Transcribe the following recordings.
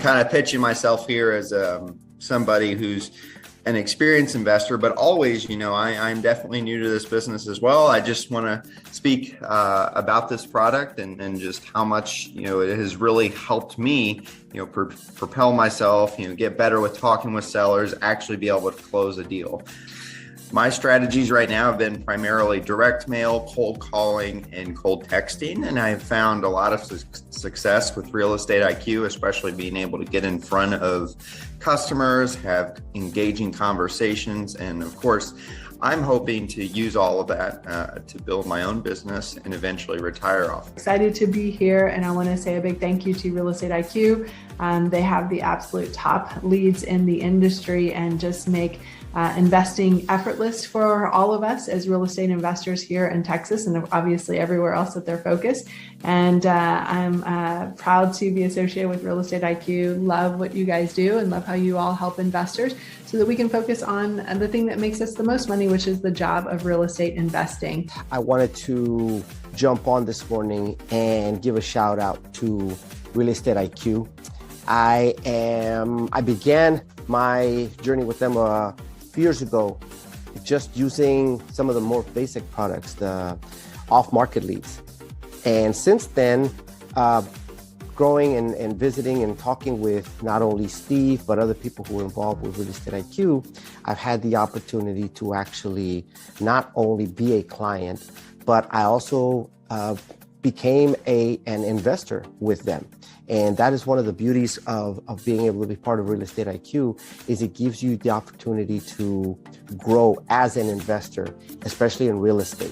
kind of pitching myself here as somebody who's an experienced investor, but always, I'm definitely new to this business as well. I just want to speak about this product and just how much, it has really helped me, propel myself, get better with talking with sellers, actually be able to close a deal. My strategies right now have been primarily direct mail, cold calling, and cold texting. And I've found a lot of success with Real Estate IQ, especially being able to get in front of customers, have engaging conversations. And of course, I'm hoping to use all of that to build my own business and eventually retire off. Excited to be here, and I want to say a big thank you to Real Estate IQ. They have the absolute top leads in the industry and just make investing effortless for all of us as real estate investors here in Texas and obviously everywhere else that they're focused. And I'm proud to be associated with Real Estate IQ. Love what you guys do and love how you all help investors so that we can focus on the thing that makes us the most money, which is the job of real estate investing. I wanted to jump on this morning and give a shout out to Real Estate IQ. I began my journey with them years ago, just using some of the more basic products, the off-market leads. And since then, growing and visiting and talking with not only Steve, but other people who are involved with Real Estate IQ, I've had the opportunity to actually not only be a client, but I also became an investor with them. And that is one of the beauties of being able to be part of Real Estate IQ, is it gives you the opportunity to grow as an investor, especially in real estate.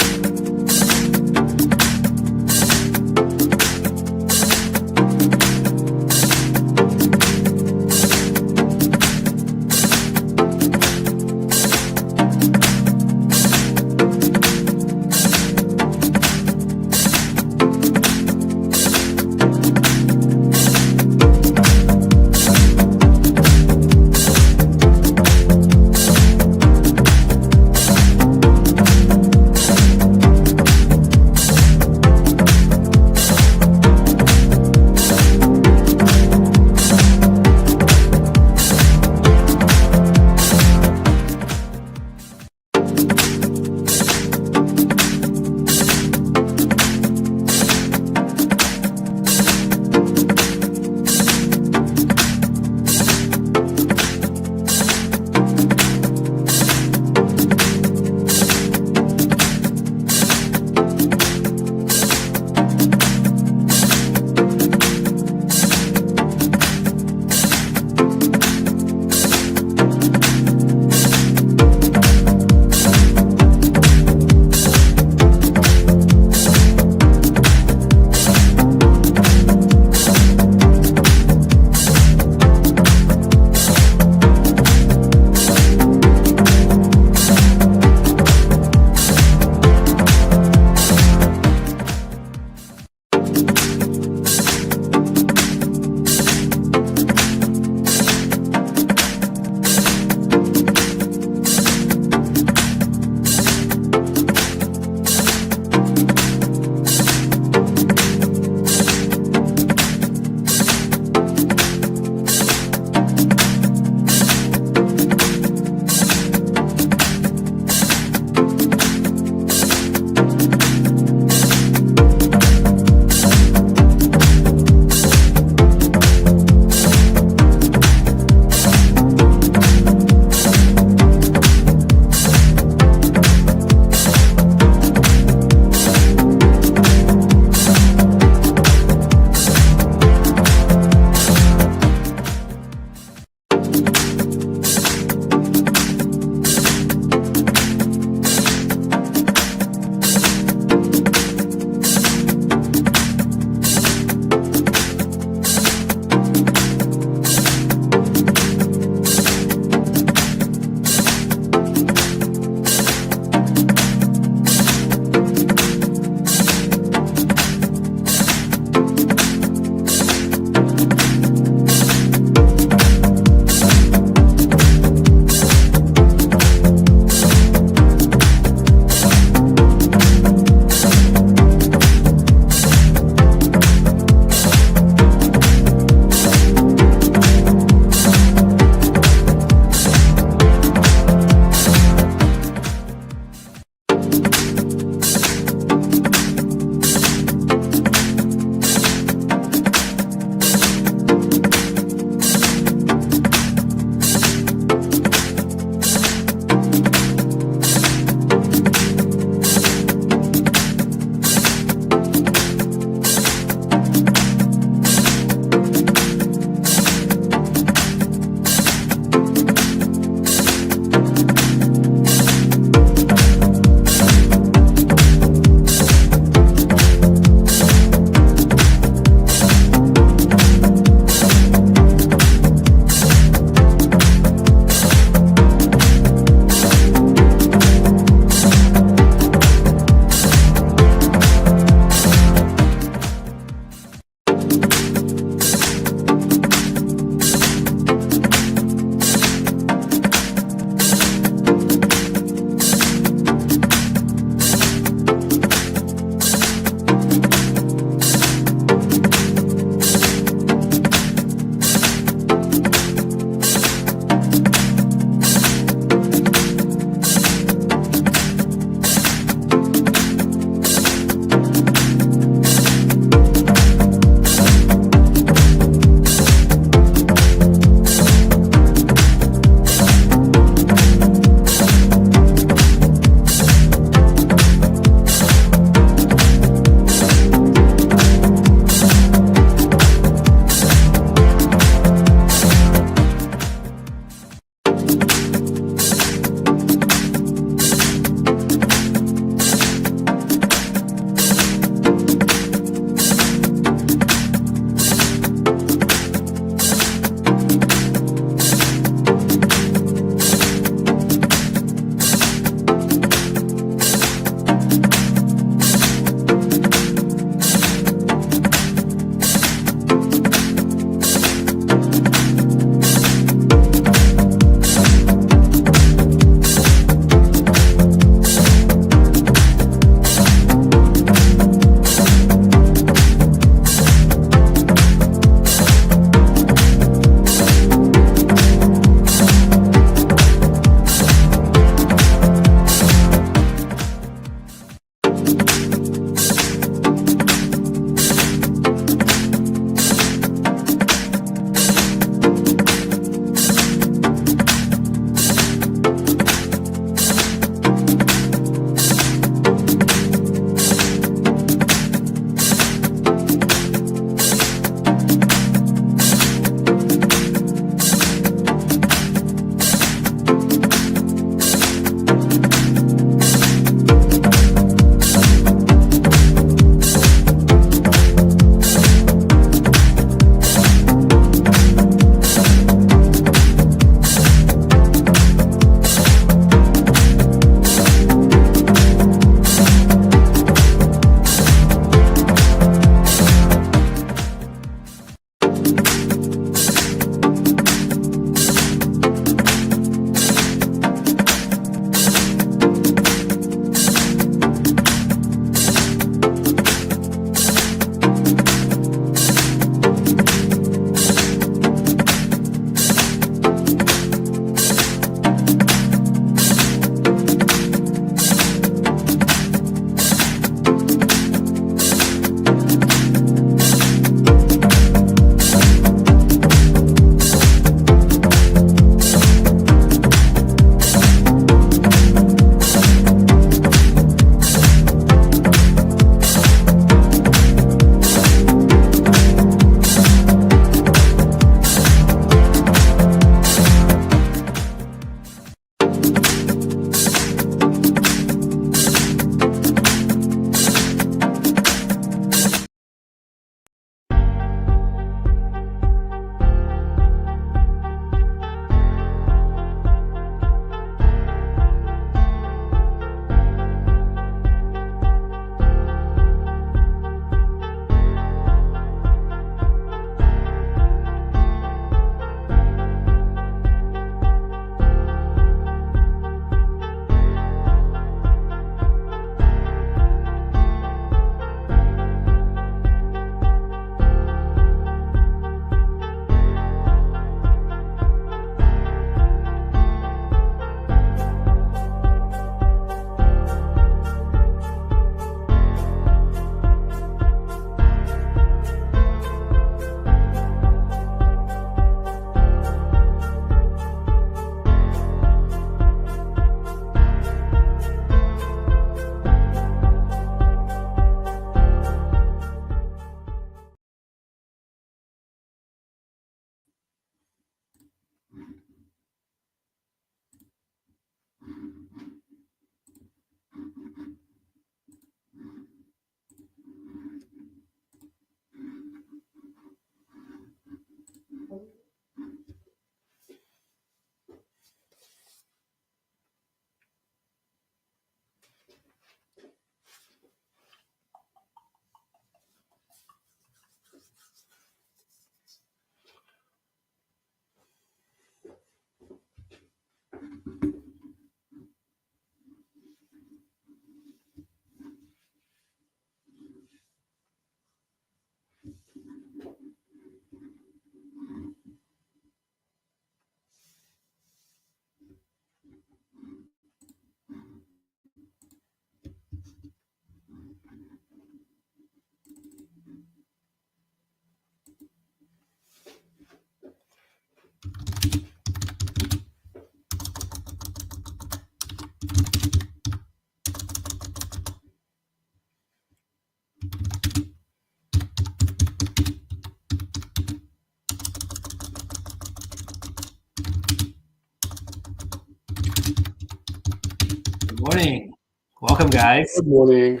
Morning. Welcome, guys. Good morning.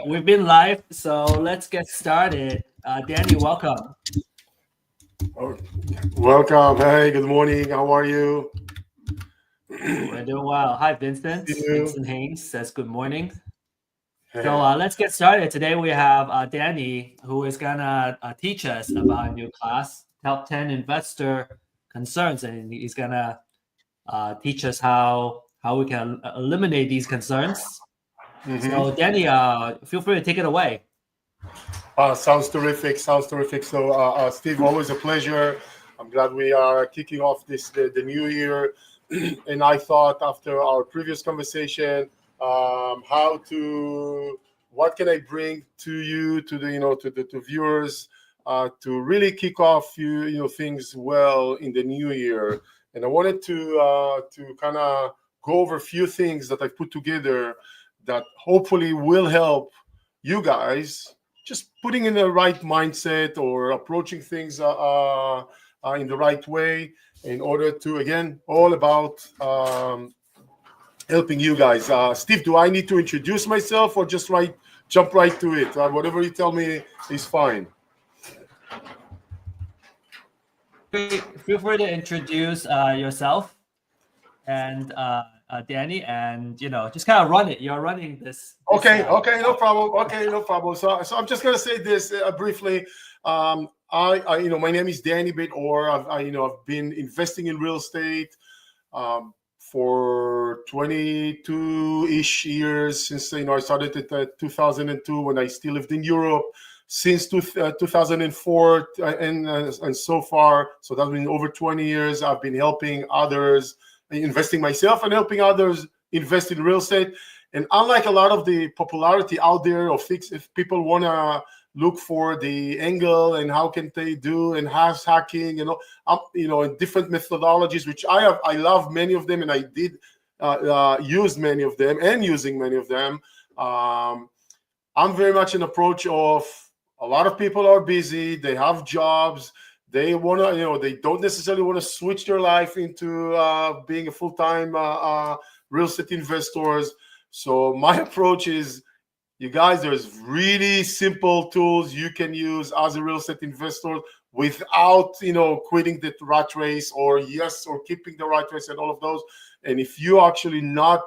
We've been live, so let's get started. Dani, welcome. Welcome. Hey, good morning. How are you? We're doing well. Hi, Vincent. See you. Vincent Haynes says good morning. Hey. So let's get started. Today we have Dani, who is gonna teach us about a new class, Top 10 Investor Concerns, and he's gonna teach us how we can eliminate these concerns. Mhm. So Dani, feel free to take it away. Sounds terrific. So, Steve, always a pleasure. I'm glad we are kicking off the new year. And I thought after our previous conversation, what can I bring to you, to the viewers, to really kick off things well in the new year. And I wanted to kind of go over a few things that I've put together that hopefully will help you guys just putting in the right mindset or approaching things in the right way in order to, again, all about helping you guys. Steve, do I need to introduce myself or just jump right to it? Whatever you tell me is fine. Feel free to introduce yourself and Dani, and just kind of run it. You're running this. Okay, no problem. So I'm just gonna say this briefly. My name is Dani Beit-Or. I've been investing in real estate for 22-ish years since I started at 2002 when I still lived in Europe. Since 2004 and so far, so that's been over 20 years. I've been helping others, investing myself and helping others invest in real estate. And unlike a lot of the popularity out there of things, if people want to look for the angle and how can they do and house hacking and different methodologies, which I love many of them, and I did use many of them and using many of them. I'm very much an approach of a lot of people are busy, they have jobs, they want to, they don't necessarily want to switch their life into being a full-time real estate investors. So my approach is, you guys, there's really simple tools you can use as a real estate investor without, quitting the rat race or keeping the rat race and all of those. And if you're actually not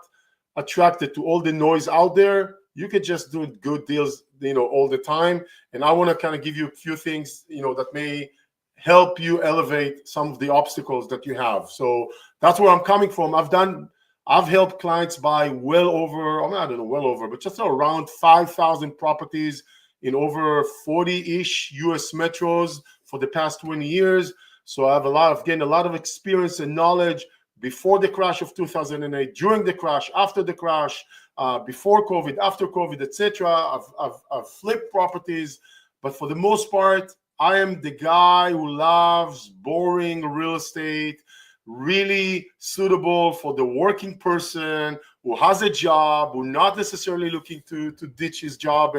attracted to all the noise out there, you could just do good deals, all the time. And I want to kind of give you a few things, that may help you elevate some of the obstacles that you have. So that's where I'm coming from. I've helped clients buy but just around 5,000 properties in over 40-ish US metros for the past 20 years. So I have gained a lot of experience and knowledge before the crash of 2008, during the crash, after the crash, before COVID, after COVID, etc. I've flipped properties, but for the most part, I am the guy who loves boring real estate, really suitable for the working person who has a job, who not necessarily looking to ditch his job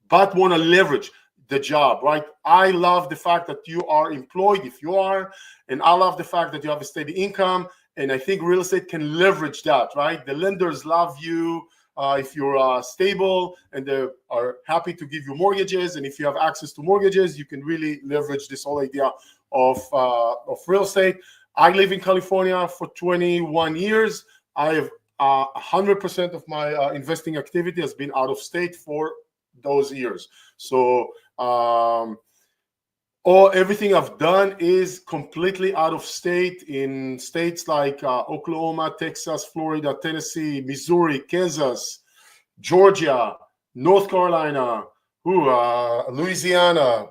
but want to leverage the job, right? I love the fact that you are employed, if you are, and I love the fact that you have a steady income. And I think real estate can leverage that, right? The lenders love you if you're stable, and they are happy to give you mortgages. And if you have access to mortgages, you can really leverage this whole idea of real estate. I live in California for 21 years. I have 100% of my investing activity has been out of state for those years. So everything I've done is completely out of state, in states like Oklahoma, Texas, Florida, Tennessee, Missouri, Kansas, Georgia, North Carolina, Louisiana,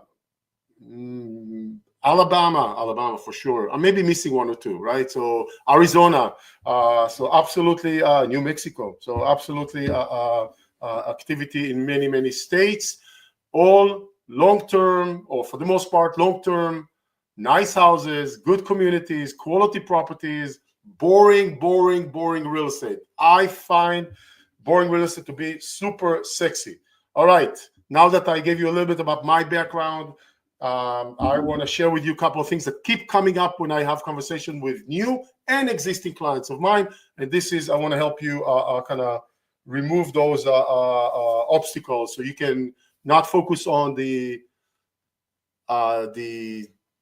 Alabama for sure. I may be missing one or two, right? So Arizona, so absolutely New Mexico. So absolutely activity in many, many states, all long-term, or for the most part, long-term, nice houses, good communities, quality properties, boring real estate. I find boring real estate to be super sexy. All right, now that I gave you a little bit about my background, I want to share with you a couple of things that keep coming up when I have conversation with new and existing clients of mine. And this is, I want to help you kind of remove those obstacles, so you can not focus on the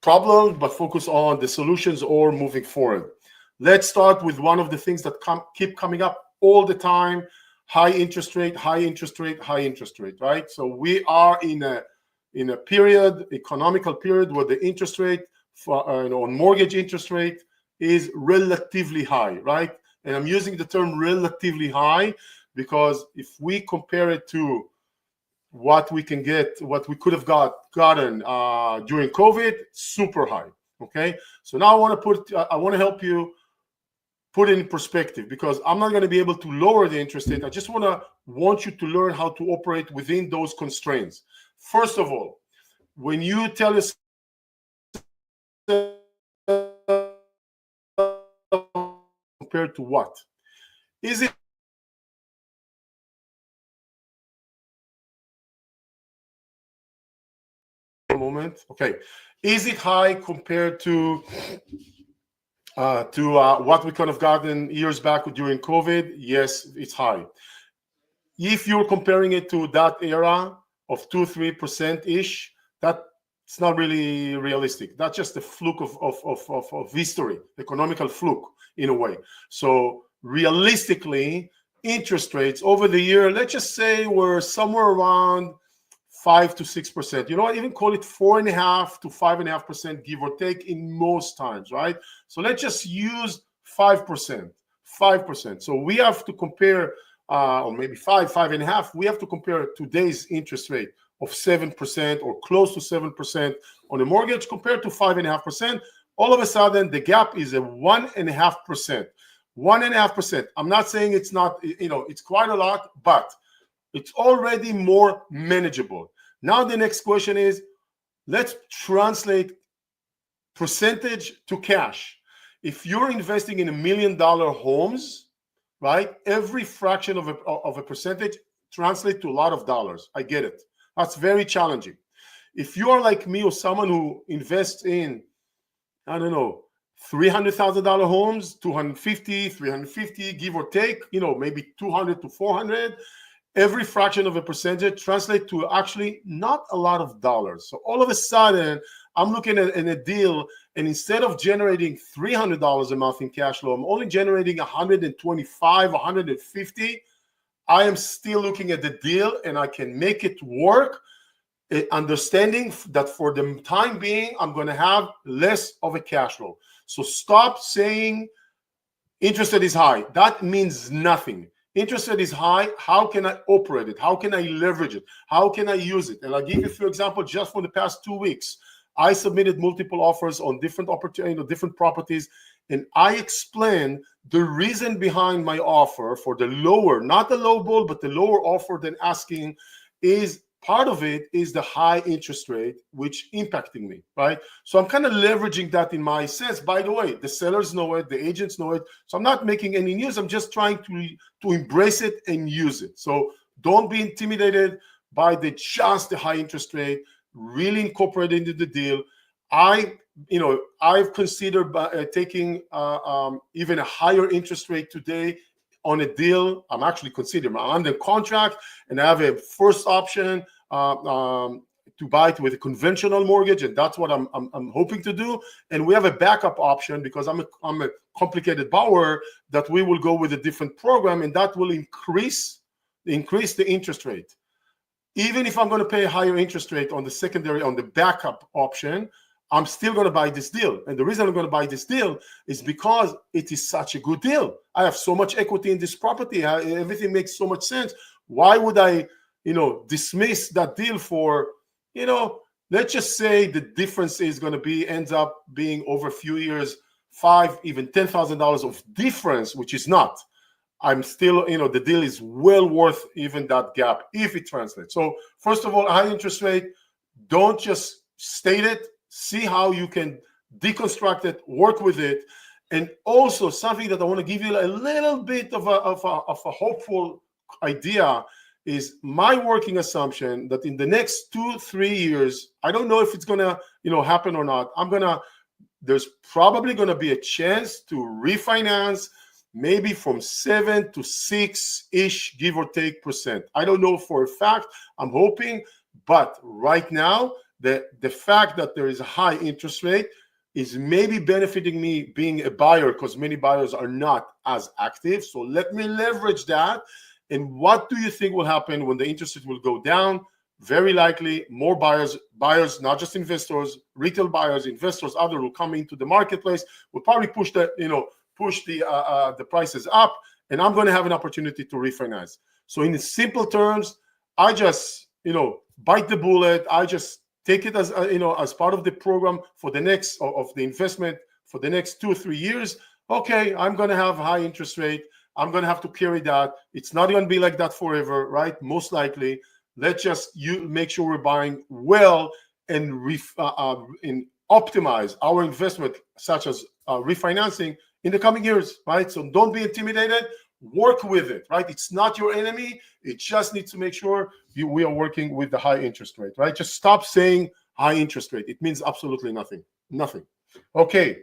problem, but focus on the solutions or moving forward. Let's start with one of the things that keep coming up all the time: high interest rate, high interest rate, high interest rate, right? So we are in a period, economical period, where the interest rate for on mortgage interest rate is relatively high, right? And I'm using the term relatively high because if we compare it to what we can get, what we could have gotten during COVID, super high. Okay, so now I want to help you put it in perspective, because I'm not going to be able to lower the interest rate. I just want you to learn how to operate within those constraints. First of all, when you tell yourself compared to what, is it moment? Okay, is it high compared to what we could have gotten years back during COVID? Yes, it's high. If you're comparing it to that era of 2-3% ish, that's not really realistic. That's just a fluke of history, economical fluke in a way. So realistically, interest rates over the year, let's just say, were somewhere around 5 to 6%. You know what? Even call it 4.5 to 5.5%, give or take, in most times, right? So let's just use 5%. 5%. So we have to compare, or maybe 5.5. We have to compare today's interest rate of 7% or close to 7% on a mortgage compared to 5.5%. All of a sudden, the gap is a 1.5%. 1.5%. I'm not saying it's not, it's quite a lot, but it's already more manageable. Now the next question is, let's translate percentage to cash. If you're investing in $1 million homes, right, every fraction of a percentage translates to a lot of dollars. I get it. That's very challenging. If you are like me or someone who invests in, I don't know, $300,000 homes, 250, 350, give or take, maybe 200 to 400, every fraction of a percentage translates to actually not a lot of dollars. So all of a sudden, I'm looking at in a deal, and instead of generating $300 a month in cash flow, I'm only generating 125, 150. I am still looking at the deal, and I can make it work, understanding that for the time being, I'm going to have less of a cash flow. So stop saying interest rate is high. That means nothing. Interest rate is high. How can I operate it? How can I leverage it? How can I use it? And I'll give you a few examples just for the past 2 weeks. I submitted multiple offers on different opportunities, different properties, and I explained the reason behind my offer for the lower, not the low ball, but the lower offer than asking. Is part of it is the high interest rate, which impacting me, right? So I'm kind of leveraging that in my sense. By the way, the sellers know it, the agents know it. So I'm not making any news. I'm just trying to embrace it and use it. So don't be intimidated by just the high interest rate. Really incorporate into the deal. I've considered taking even a higher interest rate today on a deal. I'm actually considering. I'm under contract, and I have a first option to buy it with a conventional mortgage, and that's what I'm hoping to do. And we have a backup option because I'm a complicated borrower, that we will go with a different program, and that will increase the interest rate. Even if I'm going to pay a higher interest rate on the secondary, on the backup option, I'm still going to buy this deal. And the reason I'm going to buy this deal is because it is such a good deal. I have so much equity in this property. Everything makes so much sense. Why would I, dismiss that deal for, let's just say the difference is going to ends up being over a few years, $5,000, even $10,000 of difference, which is not. I'm still, the deal is well worth even that gap if it translates. So first of all, high interest rate, don't just state it. See how you can deconstruct it, work with it. And also something that I want to give you a little bit of a hopeful idea is my working assumption that in the next 2-3 years, I don't know if it's going to, happen or not. There's probably going to be a chance to refinance maybe from 7 to 6-ish, give or take %. I don't know for a fact. I'm hoping, but right now, the fact that there is a high interest rate is maybe benefiting me being a buyer, because many buyers are not as active. So let me leverage that. And what do you think will happen when the interest rate will go down? Very likely more buyers, not just investors, retail buyers, investors, other will come into the marketplace, will probably push the prices up, and I'm going to have an opportunity to refinance. So in simple terms, I just bite the bullet. I just take it as as part of the program for the next of the investment for the next 2 or 3 years. Okay, I'm going to have high interest rate. I'm going to have to carry that. It's not going to be like that forever, right? Most likely. Let's just make sure we're buying well and optimize our investment, such as refinancing in the coming years, right? So don't be intimidated. Work with it, right? It's not your enemy. It just needs to make sure we are working with the high interest rate, right? Just stop saying high interest rate. It means absolutely nothing. Nothing. Okay.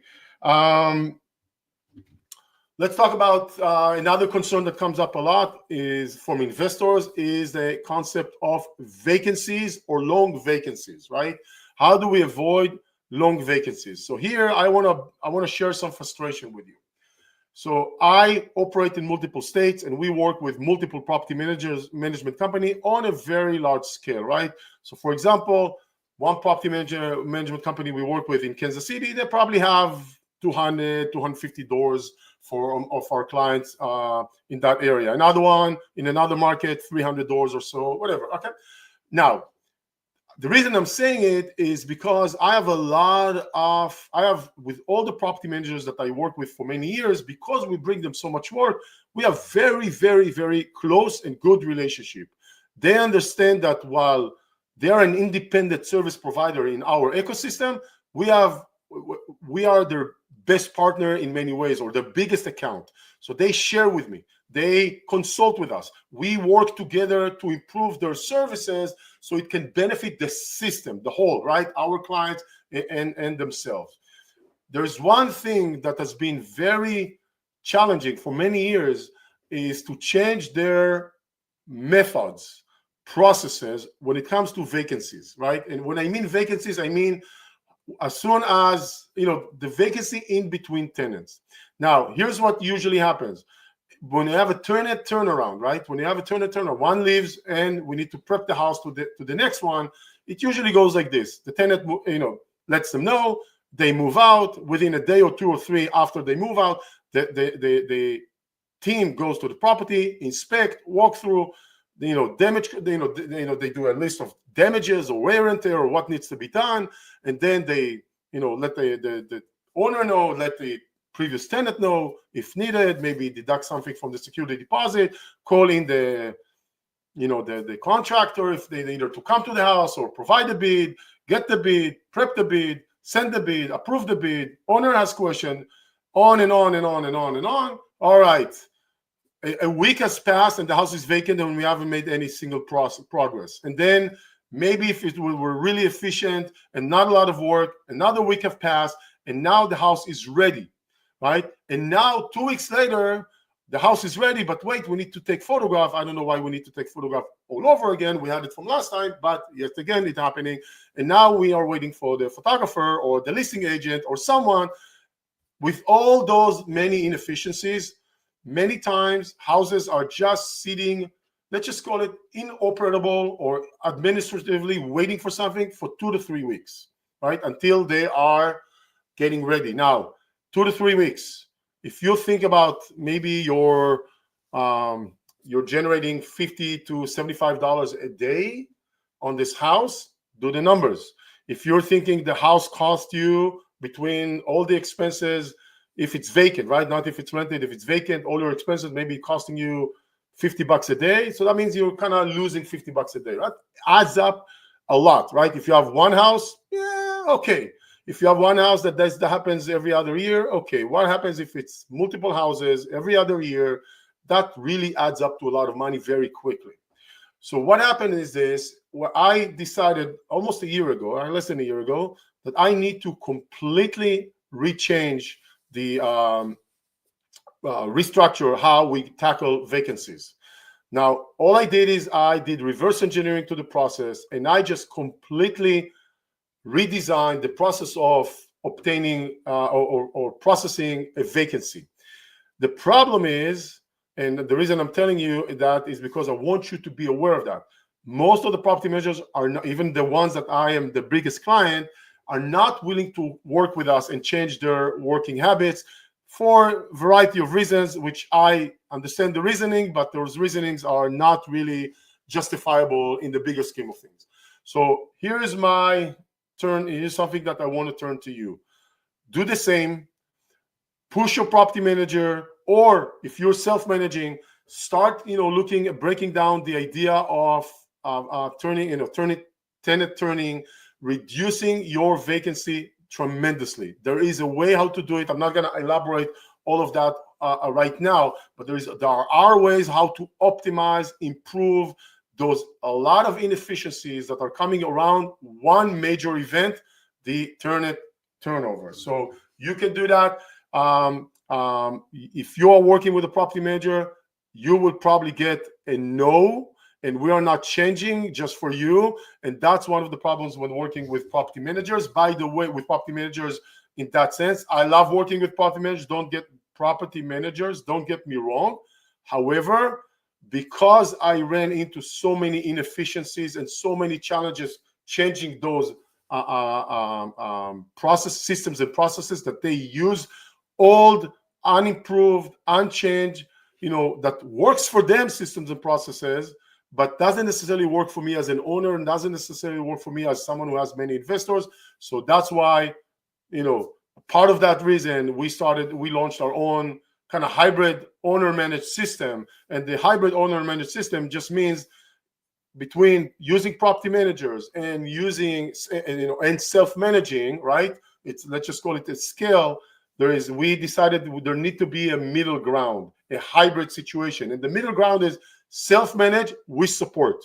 Let's talk about another concern that comes up a lot is from investors is the concept of vacancies or long vacancies, right? How do we avoid long vacancies? So here I want to share some frustration with you. So I operate in multiple states, and we work with multiple property management company on a very large scale, right? So for example, one property management company we work with in Kansas City, they probably have 200, 250 doors of our clients in that area. Another one in another market, 300 doors or so, whatever. Okay. Now, the reason I'm saying it is because I have with all the property managers that I work with for many years, because we bring them so much work, we have very, very, very close and good relationship. They understand that while they are an independent service provider in our ecosystem, we are their best partner in many ways, or the biggest account. So they share with me, they consult with us, we work together to improve their services so it can benefit the system, the whole, right? Our clients and themselves. There's one thing that has been very challenging for many years is to change their methods, processes when it comes to vacancies, right? And when I mean vacancies, I mean as soon as the vacancy in between tenants. Now, here's what usually happens when you have a tenant turnaround, right? When you have a tenant turnaround, one leaves and we need to prep the house to the next one. It usually goes like this: the tenant, lets them know, they move out within a day or 2 or 3 after they move out. The team goes to the property, inspect, walk through, damage. They do a list of damages or wear and tear or what needs to be done, and then they let the owner know, let the previous tenant know if needed, maybe deduct something from the security deposit, call in the contractor if they need to come to the house, or provide the bid, get the bid, prep the bid, send the bid, approve the bid, owner has question, on and on and on and on and on. All right. A week has passed and the house is vacant and we haven't made any single progress. And then maybe if it were really efficient and not a lot of work, another week have passed and now the house is ready, right? And now 2 weeks later, the house is ready, but wait, we need to take photograph. I don't know why we need to take photograph all over again. We had it from last time, but yet again, it's happening. And now we are waiting for the photographer or the listing agent or someone. With all those many inefficiencies, many times houses are just sitting, let's just call it inoperable or administratively waiting for something for 2 to 3 weeks, right? Until they are getting ready. Now, 2 to 3 weeks. If you think about maybe you're generating $50 to $75 a day on this house, do the numbers. If you're thinking the house cost you between all the expenses, if it's vacant, right? Not if it's rented, if it's vacant, all your expenses maybe costing you $50 a day. So that means you're kind of losing $50 a day, right? Adds up a lot, right? If you have one house, yeah, okay. If you have one house that happens every other year, okay. What happens if it's multiple houses every other year? That really adds up to a lot of money very quickly. So what happened is this, where I decided almost a year ago, or less than a year ago, that I need to completely rechange the restructure how we tackle vacancies. Now, all I did is I did reverse engineering to the process, and I just completely redesigned the process of obtaining or processing a vacancy. The problem is, and the reason I'm telling you that is because I want you to be aware of that. Most of the property managers are not, even the ones that I am the biggest client, are not willing to work with us and change their working habits for a variety of reasons, which I understand the reasoning, but those reasonings are not really justifiable in the bigger scheme of things. So here is my turn. Here's something that I want to turn to you. Do the same. Push your property manager, or if you're self-managing, start looking at breaking down the idea of tenant turning, reducing your vacancy tremendously. There is a way how to do it. I'm not going to elaborate all of that right now, but there are ways how to optimize, improve a lot of inefficiencies that are coming around one major event, the tenant turnover. So you can do that. If you are working with a property manager, you will probably get a no, and we are not changing just for you. And that's one of the problems when working with property managers. By the way, with property managers in that sense, I love working with property managers. Don't get me wrong. However, because I ran into so many inefficiencies and so many challenges changing those process systems and processes that they use, old, unimproved, unchanged, that works for them, systems and processes, but doesn't necessarily work for me as an owner, and doesn't necessarily work for me as someone who has many investors. So that's why, part of that reason we launched our own kind of hybrid owner-managed system. And the hybrid owner-managed system just means between using property managers and using, and self-managing, right? Let's just call it a scale. We decided there need to be a middle ground, a hybrid situation. And the middle ground is self-manage with support,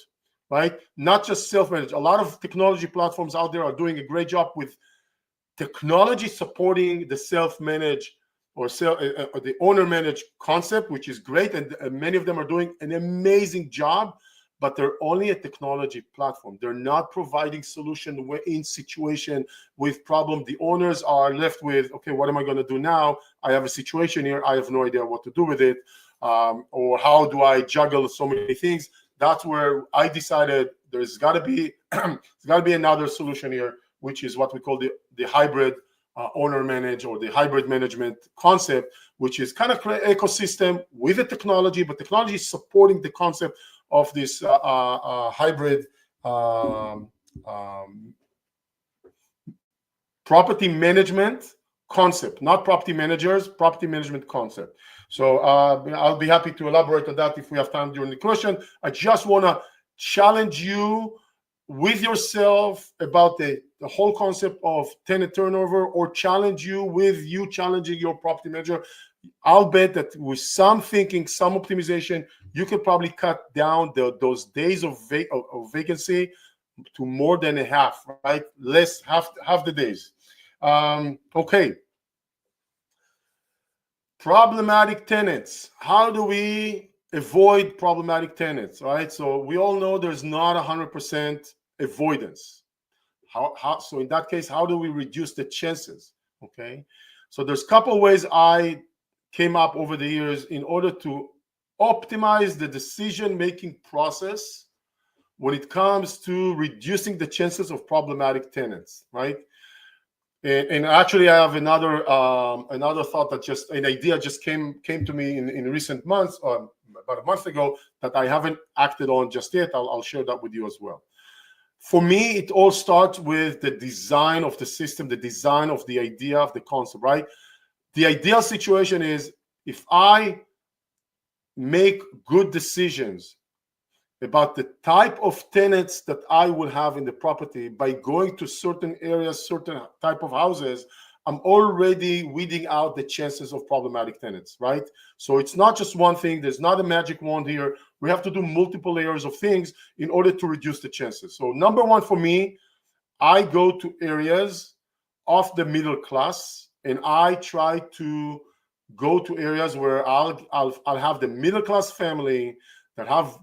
right? Not just self-manage. A lot of technology platforms out there are doing a great job with technology supporting the self-manage or the owner-manage concept, which is great. And many of them are doing an amazing job, but they're only a technology platform. They're not providing solution in situation with problem. The owners are left with, okay, what am I going to do now? I have a situation here. I have no idea what to do with it. Or how do I juggle so many things? That's where I decided there's got to be another solution here, which is what we call the hybrid owner manage, or the hybrid management concept, which is kind of ecosystem with the technology, but technology is supporting the concept of this hybrid property management concept, not property managers, property management concept. So I'll be happy to elaborate on that if we have time during the question. I just want to challenge you with yourself about the whole concept of tenant turnover, or challenge you with you challenging your property manager. I'll bet that with some thinking, some optimization, you could probably cut down those days of vacancy to more than a half, right? Less, half the days. Okay. Problematic tenants. How do we avoid problematic tenants, right? So we all know there's not 100% avoidance. So in that case, how do we reduce the chances? Okay. So there's a couple of ways I came up over the years in order to optimize the decision-making process when it comes to reducing the chances of problematic tenants, right? And actually, I have another thought that an idea just came to me in recent months, or about a month ago, that I haven't acted on just yet. I'll share that with you as well. For me, it all starts with the design of the system, the design of the idea, of the concept, right? The ideal situation is if I make good decisions about the type of tenants that I will have in the property by going to certain areas, certain type of houses, I'm already weeding out the chances of problematic tenants, right? So it's not just one thing. There's not a magic wand here. We have to do multiple layers of things in order to reduce the chances. So number one for me, I go to areas of the middle class, and I try to go to areas where I'll have the middle class family that have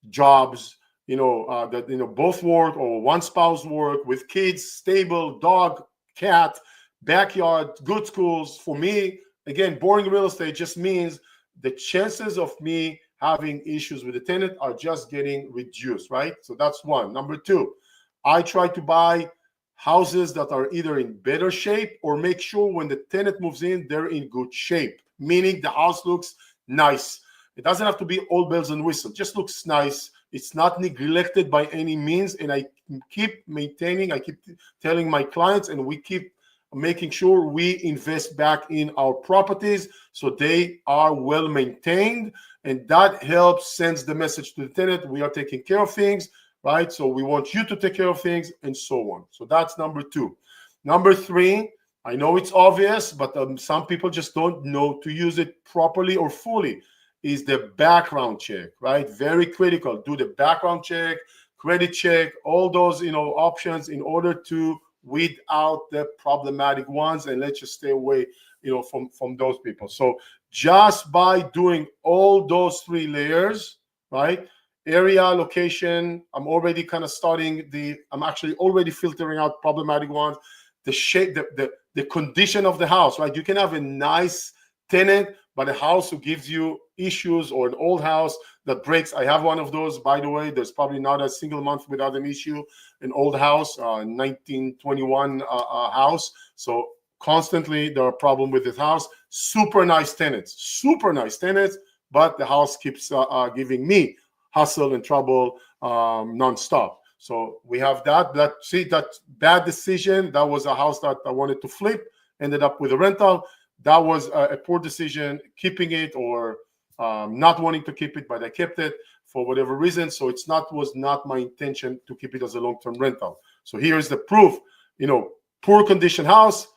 jobs, that both work or one spouse work with kids, stable, dog, cat, backyard, good schools. For me, again, boring real estate just means the chances of me having issues with the tenant are just getting reduced, right? So that's one. Number two, I try to buy houses that are either in better shape or make sure when the tenant moves in, they're in good shape, meaning the house looks nice. It doesn't have to be all bells and whistles, just looks nice. It's not neglected by any means. And I keep maintaining, I keep telling my clients, and we keep making sure we invest back in our properties so they are well maintained. And that helps, sends the message to the tenant, we are taking care of things, right? So we want you to take care of things, and so on. So that's number two. Number three, I know it's obvious, but some people just don't know to use it properly or fully, is the background check, right? Very critical. Do the background check, credit check, all those options in order to weed out the problematic ones, and let's just stay away from those people. So just by doing all those three layers, right? Area, location, I'm already kind of I'm actually already filtering out problematic ones. The shape, the condition of the house, right? You can have a nice tenant, but a house who gives you issues, or an old house that breaks. I have one of those, by the way. There's probably not a single month without an issue. An old house, 1921 house. So constantly there are problems with this house. Super nice tenants, but the house keeps giving me hassle and trouble nonstop. So we have that bad decision. That was a house that I wanted to flip, ended up with a rental. That was a poor decision, keeping it or not wanting to keep it, but I kept it for whatever reason. So was not my intention to keep it as a long-term rental. So here's the proof. Poor condition house,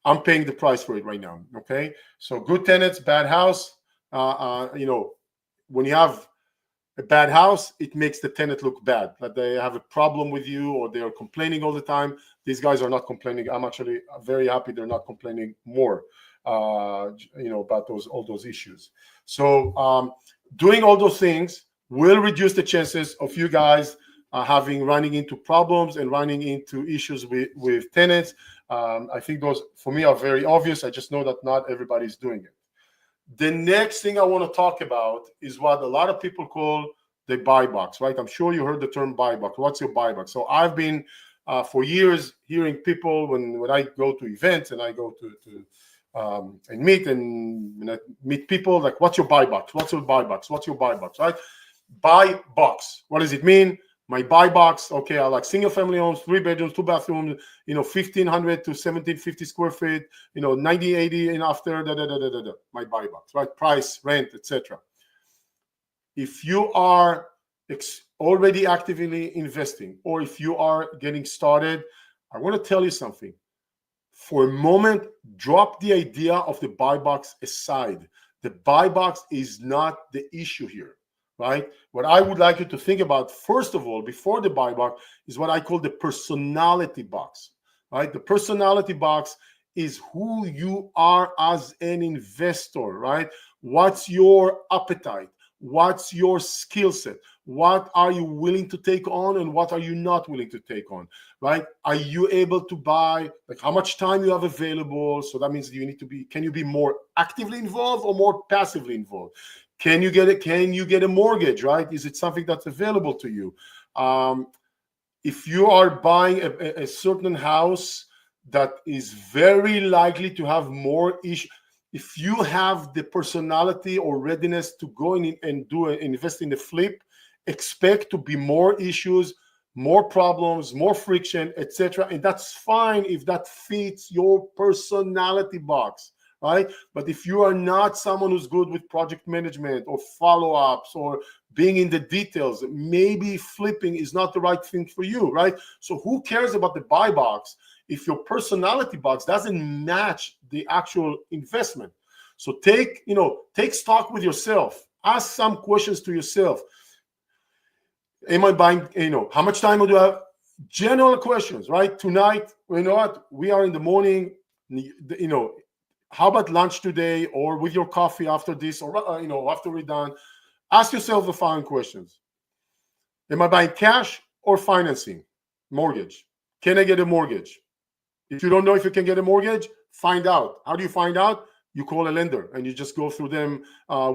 I'm paying the price for it right now. Okay. So good tenants, bad house. When you have a bad house, it makes the tenant look bad, that they have a problem with you or they are complaining all the time. These guys are not complaining. I'm actually very happy they're not complaining more, about all those issues. So doing all those things will reduce the chances of you guys running into problems and running into issues with tenants. I think those, for me, are very obvious. I just know that not everybody's doing it. The next thing I want to talk about is what a lot of people call the buy box, right? I'm sure you heard the term buy box. What's your buy box? So I've been for years hearing people when I go to events and I go to and meet people, like, what's your buy box? What's your buy box? What's your buy box, right? Buy box. What does it mean? My buy box, okay, I like single family homes, 3 bedrooms, 2 bathrooms, 1,500 to 1,750 square feet, 90, 80 and after, my buy box, right? Price, rent, etc. If you are already actively investing, or if you are getting started, I want to tell you something. For a moment, drop the idea of the buy box aside. The buy box is not the issue here. Right? What I would like you to think about, first of all, before the buy box, is what I call the personality box. Right? The personality box is who you are as an investor, right? What's your appetite? What's your skill set? What are you willing to take on and what are you not willing to take on, right? Are you able to buy, like, how much time you have available? So that means can you be more actively involved or more passively involved? Can you get a mortgage, right? Is it something that's available to you? If you are buying a certain house that is very likely to have more issues, if you have the personality or readiness to go in and invest in the flip, expect to be more issues, more problems, more friction, etc. And that's fine if that fits your personality box, right? But if you are not someone who's good with project management or follow-ups or being in the details, maybe flipping is not the right thing for you, right? So who cares about the buy box if your personality box doesn't match the actual investment? So take stock with yourself. Ask some questions to yourself. Am I buying, how much time do I have? General questions, right? Tonight, you know what? We are in the morning, how about lunch today, or with your coffee after this, or after we're done, ask yourself the following questions: am I buying cash or financing? Mortgage. Can I get a mortgage? If you don't know if you can get a mortgage, find out. How do you find out? You call a lender and you just go through them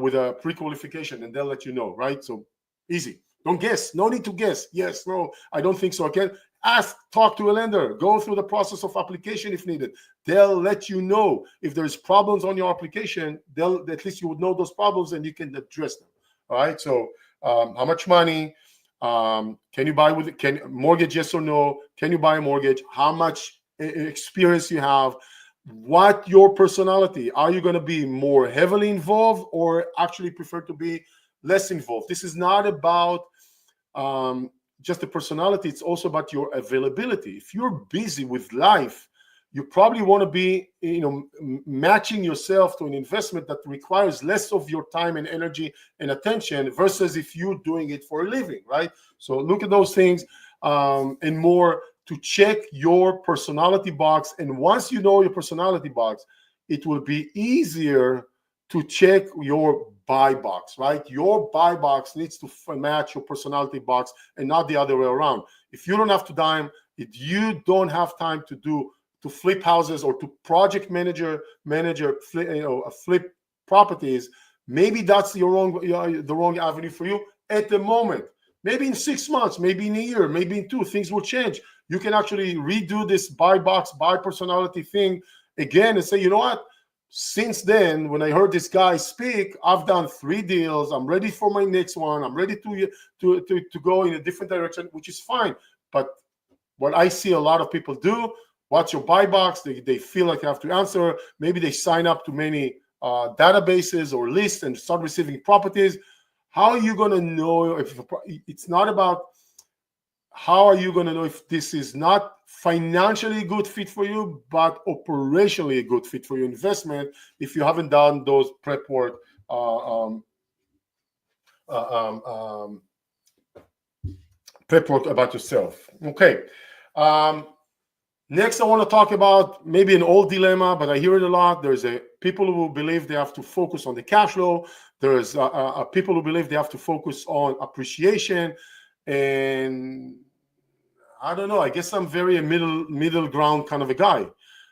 with a pre-qualification, and they'll let you know, right? So easy. Don't guess. No need to guess. Yes, no, I don't think so. I can ask, talk to a lender, go through the process of application if needed. They'll let you know if there's problems on your application. At least you would know those problems and you can address them. All right. So how much money can you buy with? Can mortgage? Yes or no? Can you buy a mortgage? How much experience you have? What your personality? Are you going to be more heavily involved or actually prefer to be less involved? This is not about just the personality. It's also about your availability. If you're busy with life, you probably want to be, matching yourself to an investment that requires less of your time and energy and attention versus if you're doing it for a living, right? So look at those things and more to check your personality box. And once you know your personality box, it will be easier to check your buy box, right? Your buy box needs to match your personality box and not the other way around. If you don't have to dime, if you don't have time to flip houses or to project manager flip properties, maybe that's the wrong avenue for you at the moment. Maybe in 6 months, maybe in a year, maybe in 2, things will change. You can actually redo this buy box, buy personality thing again and say, you know what? Since then, when I heard this guy speak, I've done 3 deals. I'm ready for my next one. I'm ready to go in a different direction, which is fine. But what I see a lot of people do, what's your buy box? They feel like they have to answer. Maybe they sign up to many databases or lists and start receiving properties. How are you going to know if it's not about how are you going to know if this is not financially a good fit for you, but operationally a good fit for your investment if you haven't done those prep work about yourself. Okay. Next, I want to talk about maybe an old dilemma, but I hear it a lot. There's people who believe they have to focus on the cash flow. There's people who believe they have to focus on appreciation. And I don't know, I guess I'm very a middle ground kind of a guy,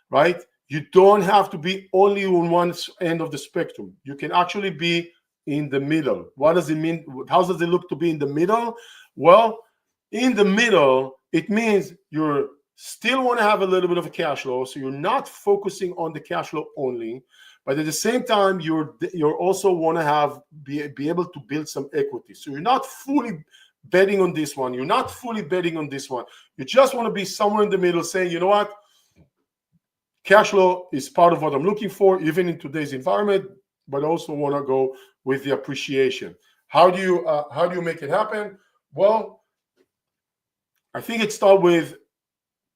right? You don't have to be only on one end of the spectrum. You can actually be in the middle. What does it mean? How does it look to be in the middle? Well, in the middle, it means you're still want to have a little bit of a cash flow, so you're not focusing on the cash flow only, but at the same time, you're also want to be able to build some equity. So you're not fully betting on this one. You're not fully betting on this one. You just want to be somewhere in the middle saying, you know what? Cash flow is part of what I'm looking for, even in today's environment, but also want to go with the appreciation. How do you make it happen? Well, I think it starts with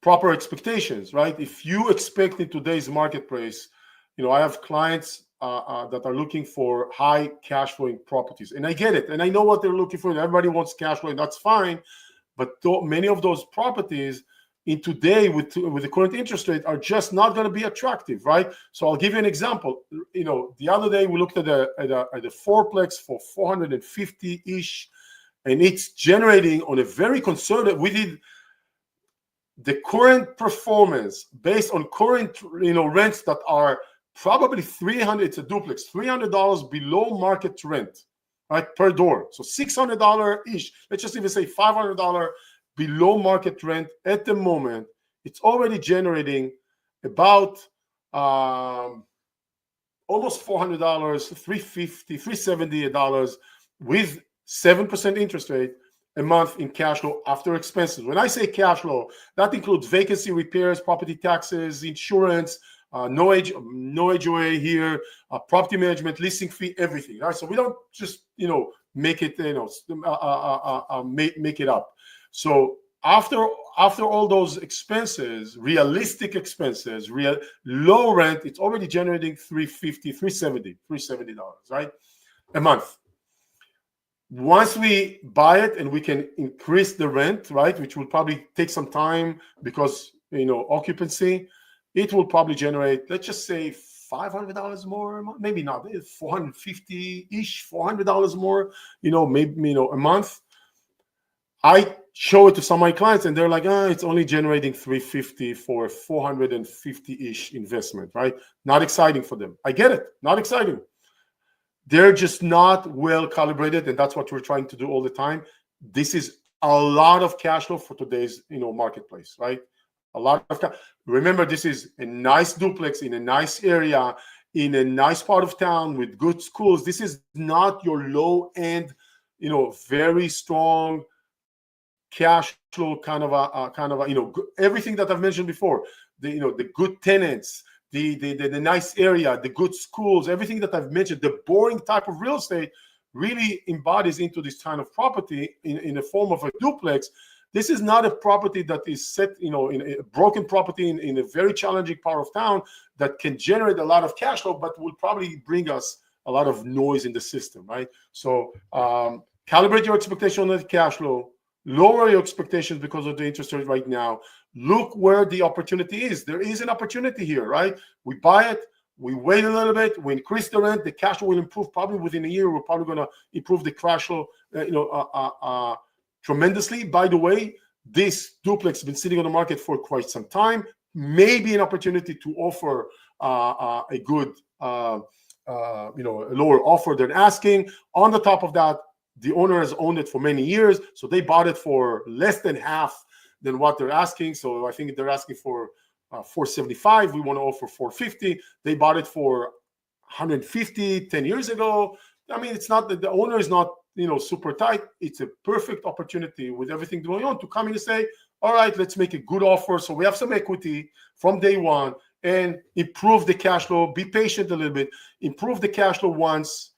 proper expectations, right? If you expect in today's marketplace, I have clients that are looking for high cash flowing properties, and I get it, and I know what they're looking for. Everybody wants cash flow, and that's fine. But many of those properties in today with the current interest rate are just not going to be attractive, right? So I'll give you an example. The other day we looked at a fourplex for 450-ish, and it's generating on a very conservative. We did the current performance based on current rents that are probably $300. It's a duplex, $300 below market rent, right, per door. So $600 ish. Let's just even say $500 below market rent at the moment. It's already generating about almost $400, $350, $370 with 7% interest rate a month in cash flow after expenses. When I say cash flow, that includes vacancy repairs, property taxes, insurance, no HOA here, property management, leasing fee, everything. Right? So we don't just make it make it up. So after all those expenses, realistic expenses, low rent, it's already generating $350, $370, right, a month. Once we buy it and we can increase the rent, right, which will probably take some time because occupancy, it will probably generate, let's just say $500 more a month, maybe not, $450-ish, $400 more, maybe, a month. I show it to some of my clients and they're like, it's only generating $350 for 450-ish investment, right? Not exciting for them. I get it, not exciting. They're just not well calibrated, and that's what we're trying to do all the time. This is a lot of cash flow for today's, marketplace, right? A lot of cash. Remember, this is a nice duplex in a nice area, in a nice part of town with good schools. This is not your low end, very strong cash flow kind of a everything that I've mentioned before. The good tenants, the nice area, the good schools, everything that I've mentioned, the boring type of real estate really embodies into this kind of property in the form of a duplex. This is not a property that is set, in a broken property in a very challenging part of town that can generate a lot of cash flow, but will probably bring us a lot of noise in the system, right? So calibrate your expectation on the cash flow, lower your expectations because of the interest rate right now. Look where the opportunity is. There is an opportunity here, right? We buy it, we wait a little bit, we increase the rent, the cash flow will improve probably within a year. We're probably going to improve the cash flow, tremendously. By the way, this duplex has been sitting on the market for quite some time. Maybe an opportunity to offer a good, a lower offer than asking. On the top of that, the owner has owned it for many years, so they bought it for less than half than what they're asking. So I think they're asking for $475. We want to offer $450. They bought it for $150 10 years ago. I mean, it's not that the owner is not super tight. It's a perfect opportunity with everything going on to come in and say, all right, let's make a good offer. So we have some equity from day one and improve the cash flow. Be patient a little bit. Improve the cash flow once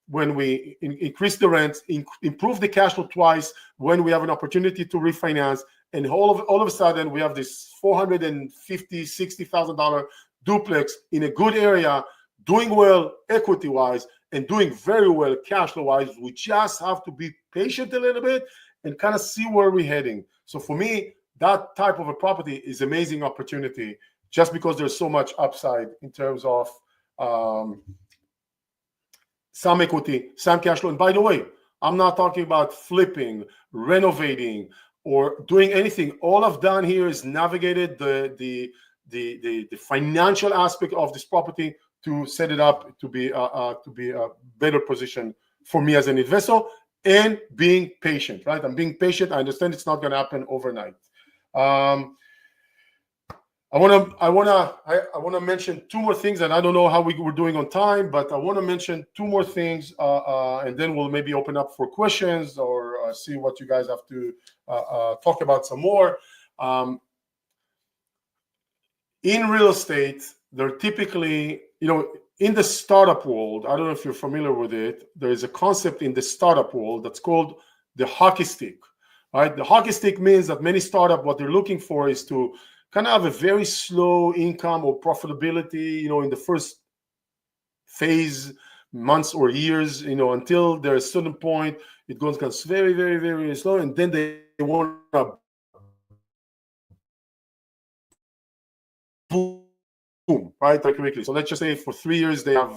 when we increase the rent, improve the cash flow twice when we have an opportunity to refinance. And all of a sudden, we have this $450,000, $60,000 duplex in a good area, doing well equity-wise and doing very well cash flow-wise. We just have to be patient a little bit and kind of see where we're heading. So for me, that type of a property is amazing opportunity just because there's so much upside in terms of some equity, some cash flow. And by the way, I'm not talking about flipping, renovating, or doing anything. All I've done here is navigated the financial aspect of this property to set it up to be a better position for me as an investor, and being patient, right? I'm being patient. I understand it's not going to happen overnight. I want to mention two more things, and I don't know how we're doing on time, but I want to mention two more things, and then we'll maybe open up for questions or see what you guys have to talk about some more. In real estate, they're typically, in the startup world, I don't know if you're familiar with it, there is a concept in the startup world that's called the hockey stick, right? The hockey stick means that many startups, what they're looking for is to kind of have a very slow income or profitability, in the first phase, months or years, until there's a certain point, it goes very, very, very slow, and then they want to boom, right, very quickly. So let's just say for 3 years they have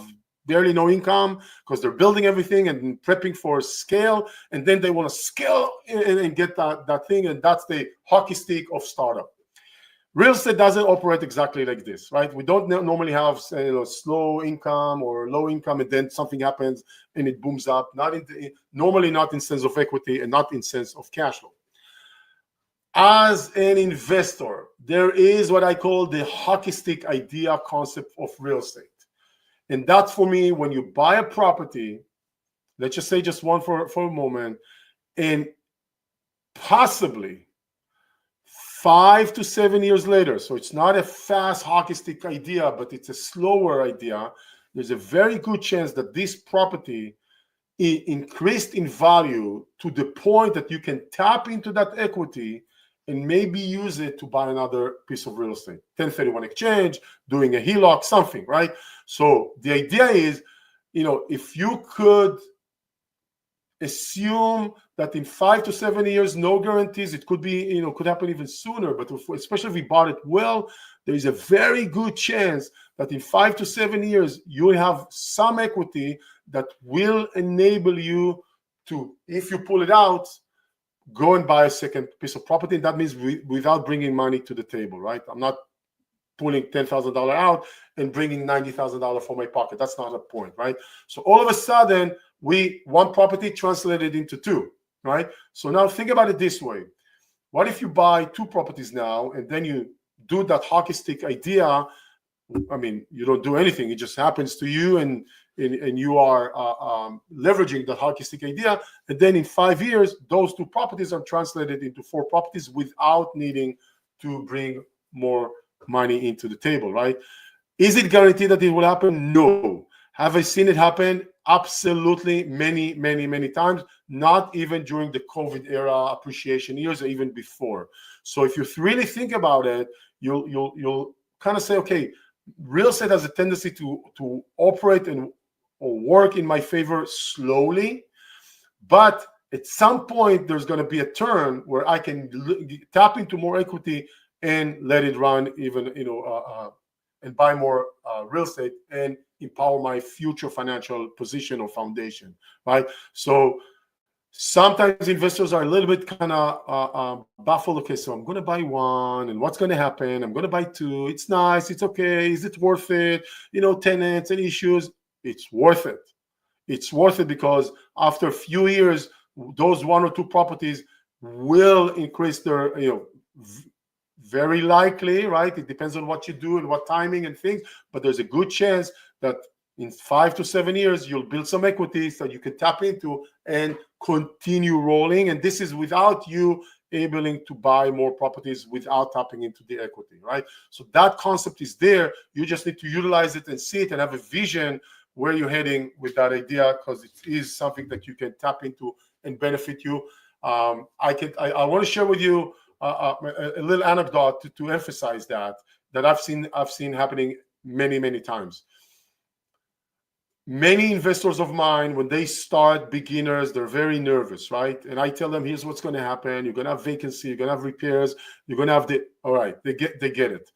barely no income because they're building everything and prepping for scale, and then they want to scale and get that thing, and that's the hockey stick of startup. Real estate doesn't operate exactly like this, right? We don't normally have slow income or low income, and then something happens and it booms up. Normally not in sense of equity and not in sense of cash flow. As an investor, there is what I call the hockey stick idea concept of real estate. And that, for me, when you buy a property, let's just say just one for a moment, and possibly 5 to 7 years later, so it's not a fast hockey stick idea, but it's a slower idea, there's a very good chance that this property increased in value to the point that you can tap into that equity and maybe use it to buy another piece of real estate, 1031 exchange, doing a HELOC, something, right? So the idea is, if you could assume that in 5 to 7 years, no guarantees, it could be, could happen even sooner, but especially if we bought it well, there is a very good chance that in 5 to 7 years, you will have some equity that will enable you to, if you pull it out, go and buy a second piece of property. And that means without bringing money to the table, right? I'm not pulling $10,000 out and bringing $90,000 from my pocket. That's not the point, right? So all of a sudden, one property translated into two, right? So now think about it this way. What if you buy two properties now and then you do that hockey stick idea? I mean, you don't do anything. It just happens to you, and you are leveraging the hockey stick idea. And then in 5 years, those two properties are translated into 4 properties without needing to bring more money into the table, right? Is it guaranteed that it will happen? No. Have I seen it happen? Absolutely, many, many, many times. Not even during the COVID era appreciation years, or even before. So if you really think about it, you'll kind of say, okay, real estate has a tendency to operate or work in my favor slowly, but at some point there's going to be a turn where I can tap into more equity and let it run even, and buy more real estate and empower my future financial position or foundation, right? So sometimes investors are a little bit kind of baffled. Okay, so I'm going to buy one, and what's going to happen? I'm going to buy two. It's nice. It's okay. Is it worth it? Tenants and issues. It's worth it. It's worth it because after a few years, those 1 or 2 properties will increase their, very likely, right? It depends on what you do and what timing and things, but there's a good chance that in 5 to 7 years, you'll build some equity that you can tap into and continue rolling. And this is without you able to buy more properties without tapping into the equity, right? So that concept is there. You just need to utilize it and see it and have a vision where you're heading with that idea, because it is something that you can tap into and benefit you. I want to share with you a little anecdote to emphasize that I've seen happening many, many times. Many investors of mine, when they start, beginners, they're very nervous, right? And I tell them, here's what's going to happen. You're going to have vacancy. You're going to have repairs. You're going to have all right, they get it.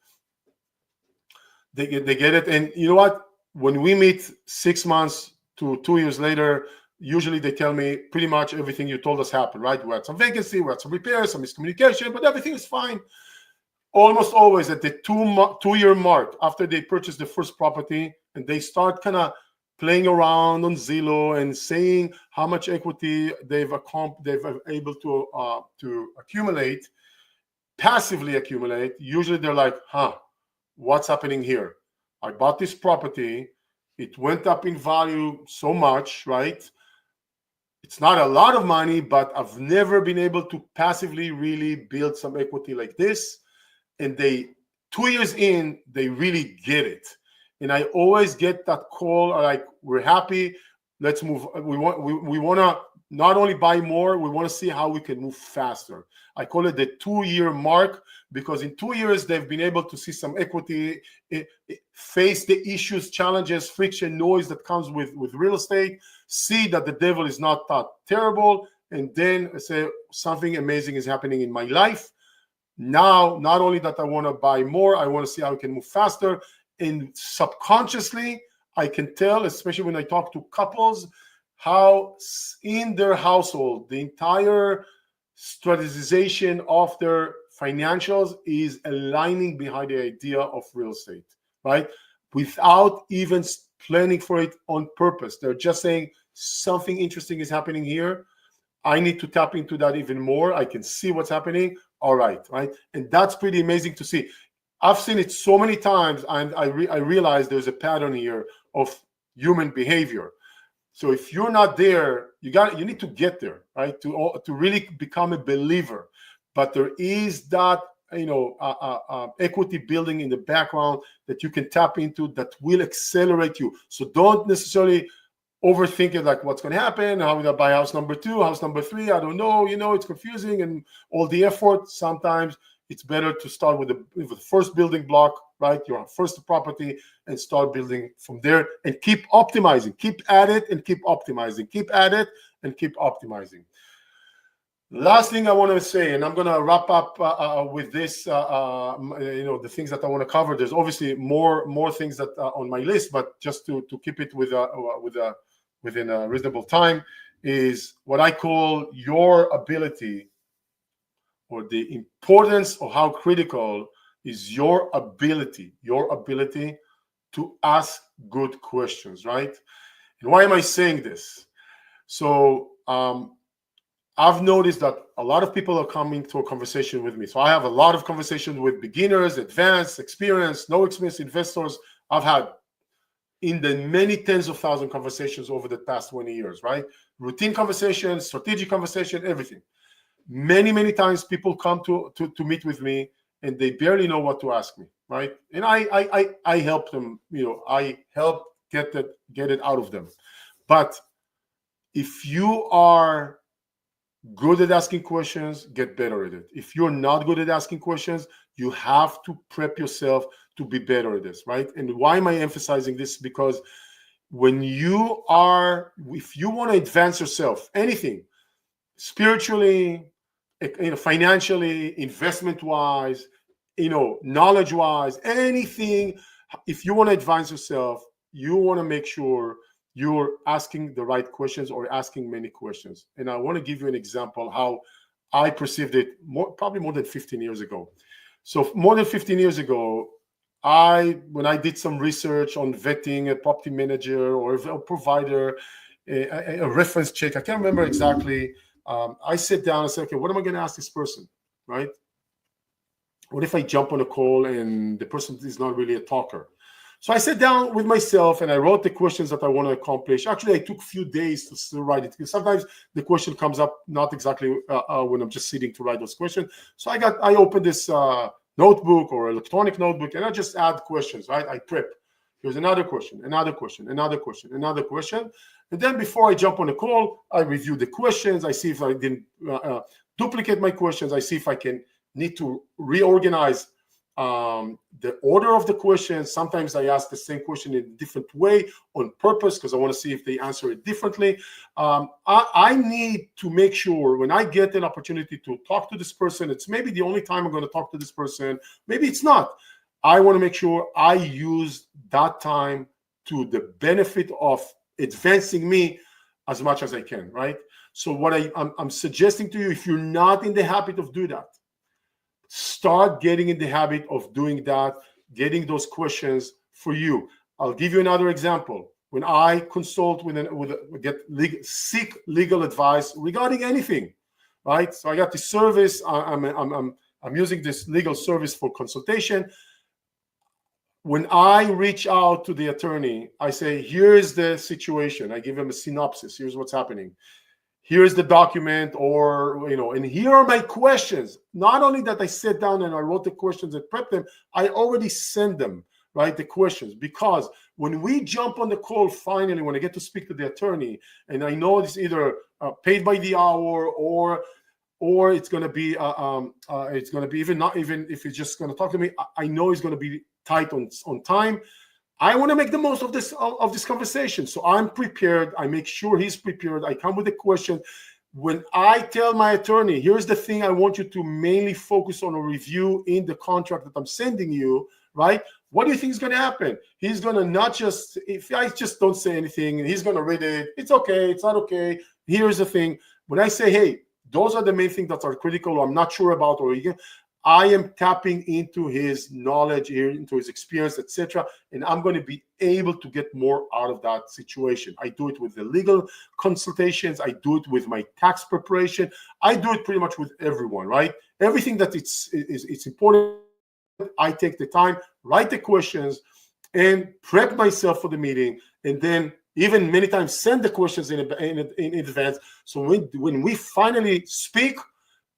They get it. And you know what? When we meet 6 months to 2 years later, usually they tell me pretty much everything you told us happened, right? We had some vacancy, we had some repairs, some miscommunication, but everything is fine. Almost always at the 2-year mark, after they purchase the first property and they start kind of playing around on Zillow and saying how much equity they've able to accumulate, passively accumulate, usually they're like, what's happening here? I bought this property. It went up in value so much, right? It's not a lot of money, but I've never been able to passively really build some equity like this. And 2 years in, they really get it. And I always get that call, like, we're happy, let's move. We want to not only buy more, we want to see how we can move faster. I call it the 2-year mark, because in 2 years, they've been able to see some equity, face the issues, challenges, friction, noise that comes with real estate, see that the devil is not that terrible, and then say something amazing is happening in my life. Now, not only that I want to buy more, I want to see how I can move faster. And subconsciously, I can tell, especially when I talk to couples, how in their household, the entire strategization of their financials is aligning behind the idea of real estate, right? Without even planning for it on purpose. They're just saying something interesting is happening here. I need to tap into that even more. I can see what's happening. All right. And that's pretty amazing to see. I've seen it so many times, and I realize there's a pattern here of human behavior. So if you're not there, you need to get there, right? To really become a believer. But there is that equity building in the background that you can tap into that will accelerate you. So don't necessarily overthink it, like what's going to happen, how will I buy house number 2, house number 3, I don't know, it's confusing and all the effort. Sometimes it's better to start with the first building block, right? Your first property, and start building from there and keep optimizing. Keep at it and keep optimizing. Keep at it and keep optimizing. Last thing I want to say, and I'm going to wrap up with this, the things that I want to cover. There's obviously more things that are on my list, but just to keep it within a reasonable time, is what I call your ability, or the importance of how critical is your ability to ask good questions, right? And why am I saying this? So I've noticed that a lot of people are coming to a conversation with me. So I have a lot of conversations with beginners, advanced, experienced, no experience investors. I've had in the many tens of thousands conversations over the past 20 years, right? Routine conversations, strategic conversation, everything. Many times people come to meet with me and they barely know what to ask me, right? And I help them, I help get it out of them. But if you are good at asking questions, get better at it. If you're not good at asking questions, you have to prep yourself to be better at this, right? And why am I emphasizing this? Because if you want to advance yourself, anything, spiritually, financially, investment-wise, knowledge-wise, anything, if you want to advance yourself, you want to make sure you're asking the right questions or asking many questions. And I want to give you an example how I perceived it probably more than 15 years ago. So more than 15 years ago, when I did some research on vetting a property manager or a provider, a reference check, I can't remember exactly. I sit down and say, okay, what am I going to ask this person, right? What if I jump on a call and the person is not really a talker? So I sat down with myself and I wrote the questions that I want to accomplish. Actually, I took a few days to still write it, because sometimes the question comes up not exactly when I'm just sitting to write those questions. So I opened this notebook or electronic notebook, and I just add questions, right? I prep. Here's another question, another question, another question, another question. And then before I jump on a call, I review the questions. I see if I didn't duplicate my questions. I see if I need to reorganize the order of the questions. Sometimes I ask the same question in a different way on purpose because I want to see if they answer it differently. I need to make sure when I get an opportunity to talk to this person, it's maybe the only time I'm going to talk to this person. Maybe it's not. I want to make sure I use that time to the benefit of advancing me as much as I can, right? So what I'm suggesting to you, if you're not in the habit of doing that, start getting in the habit of doing that, getting those questions for you. I'll give you another example. When I consult seek legal advice regarding anything, right? So I got this service. I'm using this legal service for consultation. When I reach out to the attorney, I say, here's the situation. I give him a synopsis. Here's what's happening. Here's the document, and here are my questions. Not only that I sat down and I wrote the questions and prepped them, I already sent them, right, the questions. Because when we jump on the call, finally, when I get to speak to the attorney, and I know it's either paid by the hour or it's going to be even if he's just going to talk to me, I know he's going to be tight on time. I want to make the most of this conversation. So I'm prepared. I make sure he's prepared. I come with a question. When I tell my attorney, here's the thing I want you to mainly focus on or review in the contract that I'm sending you, right? What do you think is going to happen? He's going to if I just don't say anything, he's going to read it. It's okay. It's not okay. Here's the thing. When I say, hey, those are the main things that are critical or I'm not sure about, I am tapping into his knowledge, into his experience, etc., and I'm going to be able to get more out of that situation. I do it with the legal consultations. I do it with my tax preparation. I do it pretty much with everyone, right? Everything that it's important, I take the time, write the questions, and prep myself for the meeting, and then even many times send the questions in advance. So when we finally speak,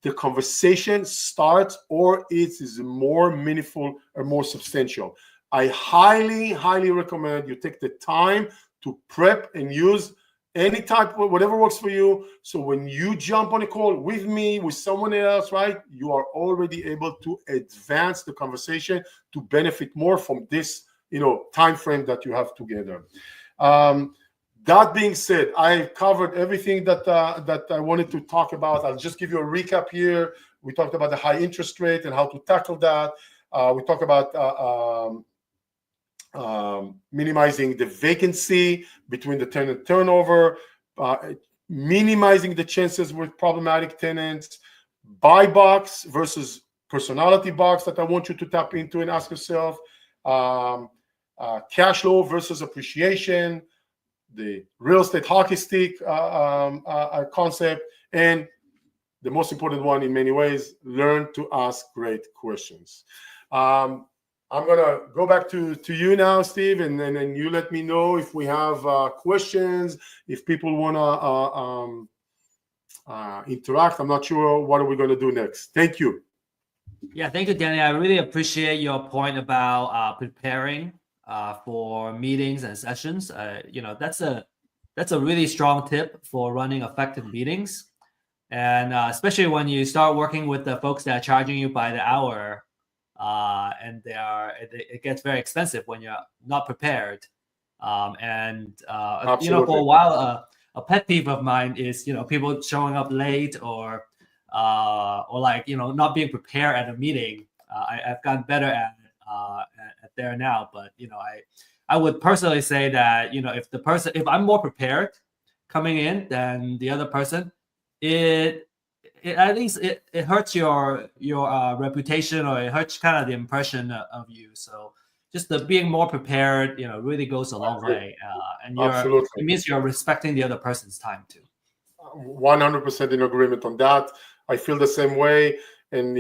the conversation starts, or it is more meaningful or more substantial. I highly, highly recommend you take the time to prep and use any type of whatever works for you. So when you jump on a call with me, with someone else, right, you are already able to advance the conversation to benefit more from this, time frame that you have together. That being said, I covered everything that I wanted to talk about. I'll just give you a recap here. We talked about the high interest rate and how to tackle that. We talked about minimizing the vacancy between the tenant turnover, minimizing the chances with problematic tenants, buy box versus personality box that I want you to tap into and ask yourself, cash flow versus appreciation, the real estate hockey stick concept, and the most important one in many ways, learn to ask great questions. I'm going to go back to you now, Steve, and then you let me know if we have questions, if people want to interact. I'm not sure what are we going to do next. Thank you. Yeah, thank you, Danny. I really appreciate your point about preparing for meetings and sessions. That's a really strong tip for running effective meetings. And especially when you start working with the folks that are charging you by the hour, and it gets very expensive when you're not prepared. For a while, a pet peeve of mine is people showing up late or not being prepared at a meeting. I've gotten better at there now, but I would personally say that if I'm more prepared coming in than the other person, it at least it hurts your reputation, or it hurts kind of the impression of you. So just the being more prepared, really goes a long way, and it means you're respecting the other person's time too. 100% in agreement on that. I feel the same way, and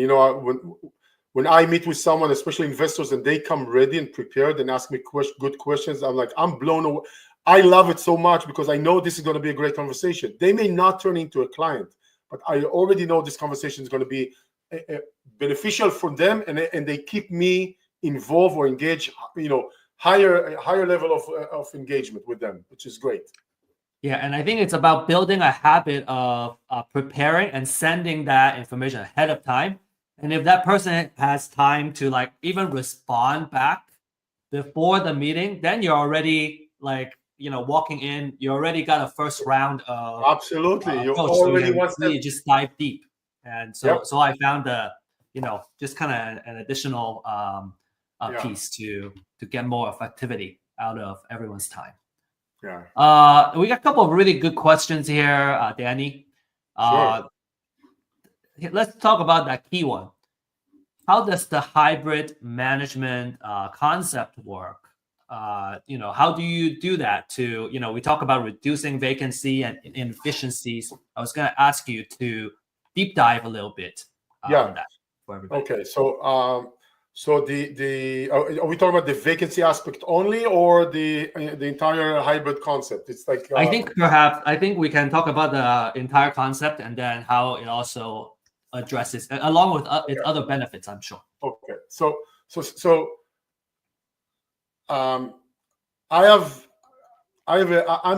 when I meet with someone, especially investors, and they come ready and prepared and ask me good questions, I'm blown away. I love it so much because I know this is going to be a great conversation. They may not turn into a client, but I already know this conversation is going to be beneficial for them, and they keep me involved or engaged, higher level of engagement with them, which is great. Yeah, and I think it's about building a habit of preparing and sending that information ahead of time. And if that person has time to even respond back before the meeting, then you're already walking in. You already got a first round of absolutely. You already want to just dive deep, and so I found just kind of an additional piece to get more effectivity out of everyone's time. Yeah. We got a couple of really good questions here, Danny. Sure. Let's talk about that key one. How does the hybrid management concept work? How do you do that to, we talk about reducing vacancy and inefficiencies. I was going to ask you to deep dive a little bit on that for everybody. Okay. So are we talking about the vacancy aspect only, or the entire hybrid concept? It's like I think we can talk about the entire concept and then how it also addresses, along with its other benefits, I'm sure. Okay. So I'm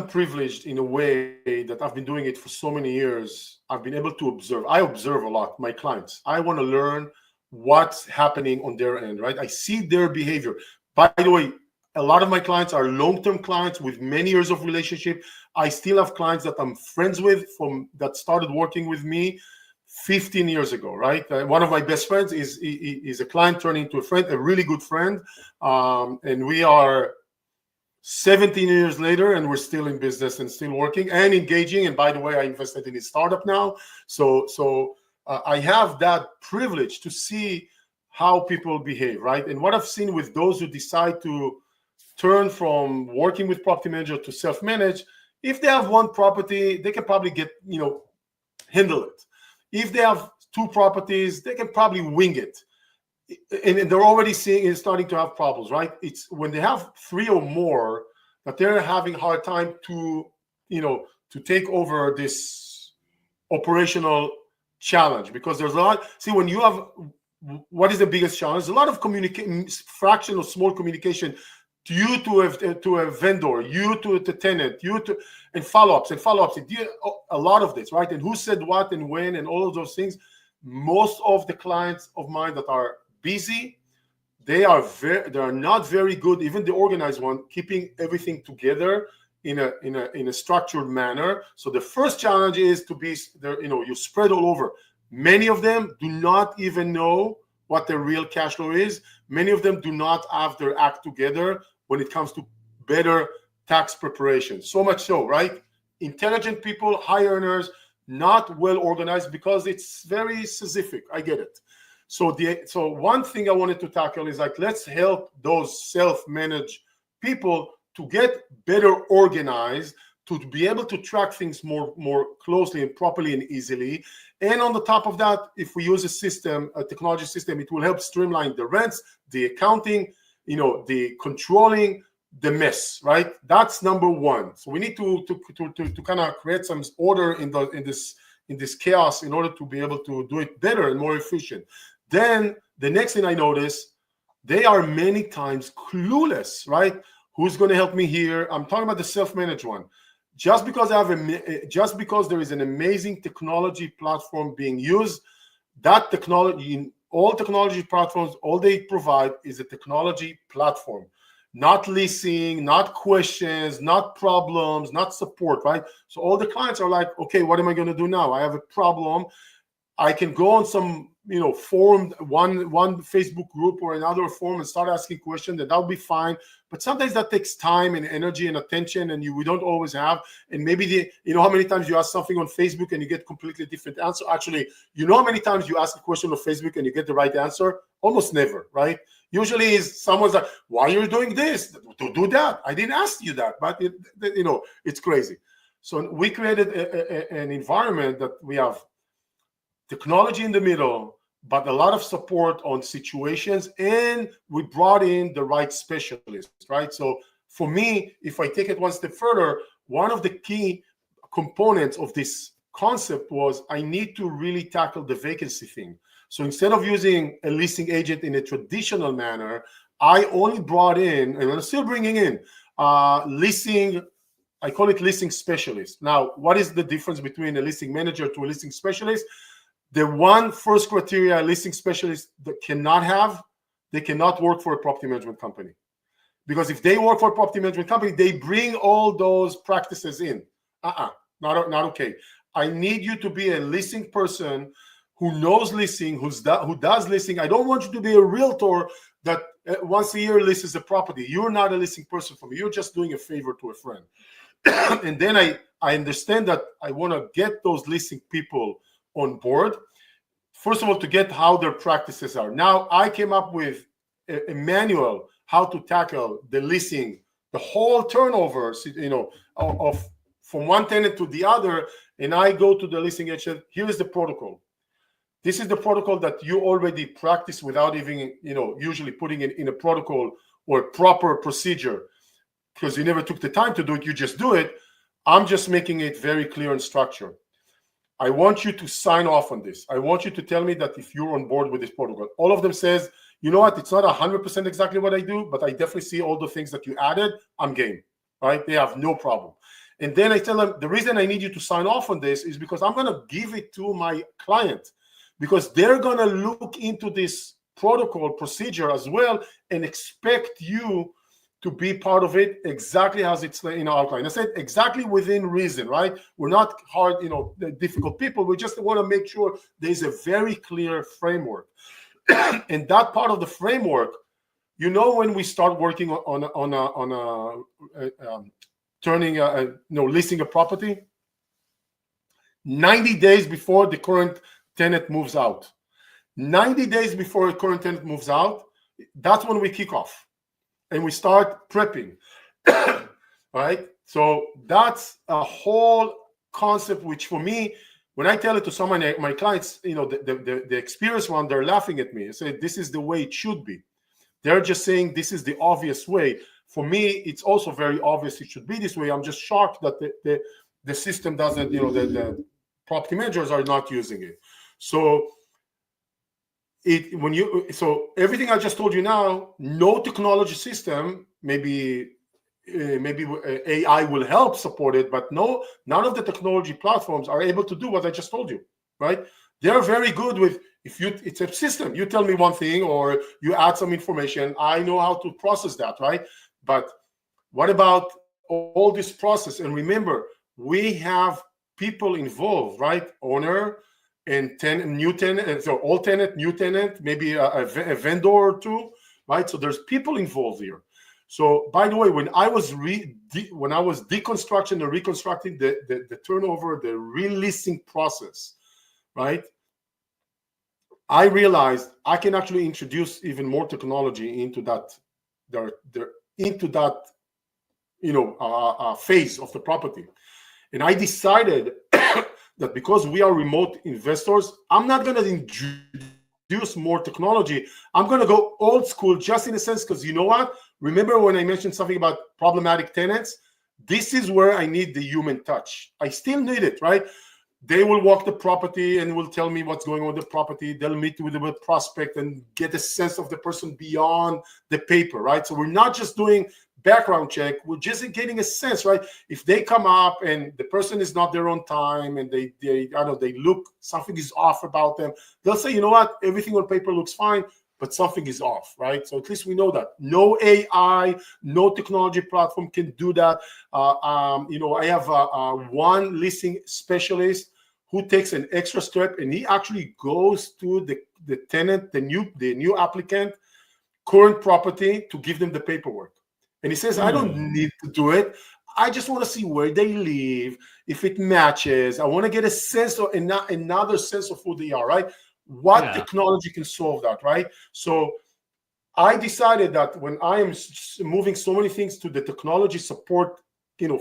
privileged in a way that I've been doing it for so many years. I've been able to observe. I observe a lot my clients. I want to learn what's happening on their end, right? I see their behavior. By the way, a lot of my clients are long-term clients with many years of relationship. I still have clients that I'm friends with that started working with me 15 years ago, right? One of my best friends is a client turning into a friend, a really good friend. And we are 17 years later, and we're still in business and still working and engaging. And by the way, I invested in his startup now. So I have that privilege to see how people behave, right? And what I've seen with those who decide to turn from working with property manager to self-manage, if they have one property, they can probably handle it. If they have two properties, they can probably wing it. And they're already starting to have problems, right? It's when they have three or more that they're having a hard time to take over this operational challenge, because there's a lot. See, when you have, what is the biggest challenge? There's a lot of fractional small communication to you, to a vendor, you to the tenant, and follow-ups. A lot of this, right? And who said what and when and all of those things. Most of the clients of mine that are busy, they are not very good, even the organized one, keeping everything together in a structured manner. So the first challenge is to be there, you spread all over. Many of them do not even know what their real cash flow is. Many of them do not have their act together when it comes to better tax preparation. So much so, right? Intelligent people, high earners, not well organized because it's very specific. I get it. So one thing I wanted to tackle is like, let's help those self-managed people to get better organized, to be able to track things more closely and properly and easily. And on the top of that, if we use a technology system, it will help streamline the rents, the accounting, the controlling, the mess, right? That's number one. So we need to kind of create some order in this chaos in order to be able to do it better and more efficient. Then the next thing I notice, they are many times clueless, right? Who's going to help me here? I'm talking about the self-managed one. Just because there is an amazing technology platform being used, that technology, all technology platforms, all they provide is a technology platform, not leasing, not questions, not problems, not support, right? So all the clients are like, okay, what am I going to do now? I have a problem. I can go on some forum, one Facebook group or another forum and start asking questions, and that'll be fine. But sometimes that takes time and energy and attention, and we don't always have. And maybe how many times you ask something on Facebook and you get completely different answer? Actually, how many times you ask a question on Facebook and you get the right answer? Almost never, right? Usually is someone's like, why are you doing this? To do that. I didn't ask you that, but it's crazy. So we created an environment that we have technology in the middle, but a lot of support on situations, and we brought in the right specialists, right? So for me, if I take it one step further, one of the key components of this concept was I need to really tackle the vacancy thing. So instead of using a leasing agent in a traditional manner, I only brought in, and I'm still bringing in, leasing, I call it leasing specialist. Now, what is the difference between a leasing manager to a leasing specialist? The one first criteria a leasing specialist that cannot have, they cannot work for a property management company. Because if they work for a property management company, they bring all those practices in. Not okay. I need you to be a leasing person who knows leasing, who does leasing. I don't want you to be a realtor that once a year leases a property. You're not a leasing person for me. You're just doing a favor to a friend. And then I understand that I want to get those leasing people on board. First of all, to get how their practices are. Now, I came up with a manual how to tackle the leasing, the whole turnover, of from one tenant to the other. And I go to the leasing agent. Here is the protocol. This is the protocol that you already practice without even, usually putting it in a protocol or a proper procedure, because you never took the time to do it. You just do it. I'm just making it very clear and structured. I want you to sign off on this. I want you to tell me that if you're on board with this protocol. All of them says, you know what, it's not 100% exactly what I do, but I definitely see all the things that you added. I'm game, right? They have no problem. And then I tell them, the reason I need you to sign off on this is because I'm going to give it to my client, because they're going to look into this protocol procedure as well and expect you to be part of it exactly as it's outlined. I said exactly within reason, right? We're not hard, difficult people. We just want to make sure there's a very clear framework. And that part of the framework, when we start working on leasing a property, 90 days before the current tenant moves out. 90 days before the current tenant moves out, that's when we kick off. And we start prepping, right? So that's a whole concept, which for me, when I tell it to some of my clients, the experienced one, they're laughing at me. I say, this is the way it should be. They're just saying this is the obvious way. For me, it's also very obvious it should be this way. I'm just shocked that the system doesn't, the property managers are not using it. So everything I just told you now, no technology system, maybe AI will help support it, but none of the technology platforms are able to do what I just told you, right? They're very good with, it's a system. You tell me one thing or you add some information, I know how to process that, right? But what about all this process. And remember, we have people involved, right? Owner and new tenant, so old tenant, new tenant, maybe a vendor or two, right? So there's people involved here. So by the way, when I was deconstructing and reconstructing the turnover, the releasing process, right? I realized I can actually introduce even more technology into that, phase of the property. And I decided that because we are remote investors, I'm not going to introduce more technology. I'm going to go old school, just in a sense, because you know what? Remember when I mentioned something about problematic tenants? This is where I need the human touch. I still need it, right? They will walk the property and will tell me what's going on with the property. They'll meet with the prospect and get a sense of the person beyond the paper, right? So we're not just doing background check. We're just getting a sense, right? If they come up and the person is not there on time and they look, something is off about them, they'll say, you know what, everything on paper looks fine, but something is off, right? So at least we know that. No AI, no technology platform can do that. I have one leasing specialist who takes an extra step, and he actually goes to the tenant, the new applicant, current property, to give them the paperwork. And he says, I don't need to do it. I just want to see where they live, if it matches. I want to get a sense of another sense of who they are, right? What technology can solve that, right? So I decided that when I am moving so many things to the technology support,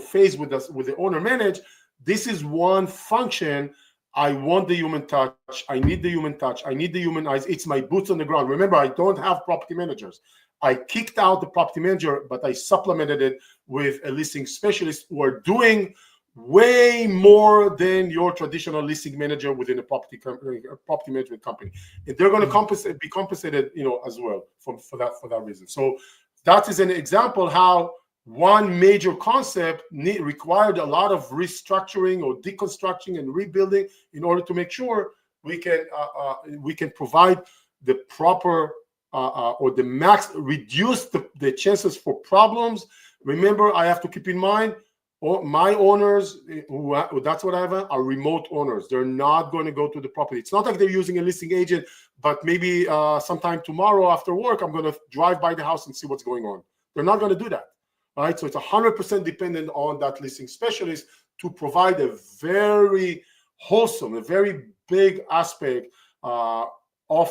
phase with the owner manage, this is one function. I want the human touch. I need the human touch. I need the human eyes. It's my boots on the ground. Remember, I don't have property managers. I kicked out the property manager, but I supplemented it with a leasing specialist who are doing way more than your traditional leasing manager within a property management company, and they're going to be compensated, as well for that reason. So that is an example how one major concept required a lot of restructuring or deconstructing and rebuilding in order to make sure we can provide the proper or the max, reduce the chances for problems. Remember, I have to keep in mind, my owners, that's what I have, are remote owners. They're not going to go to the property. It's not like they're using a listing agent, but maybe sometime tomorrow after work, I'm going to drive by the house and see what's going on. They're not going to do that, right? So it's 100% dependent on that listing specialist to provide a very wholesome, a very big aspect of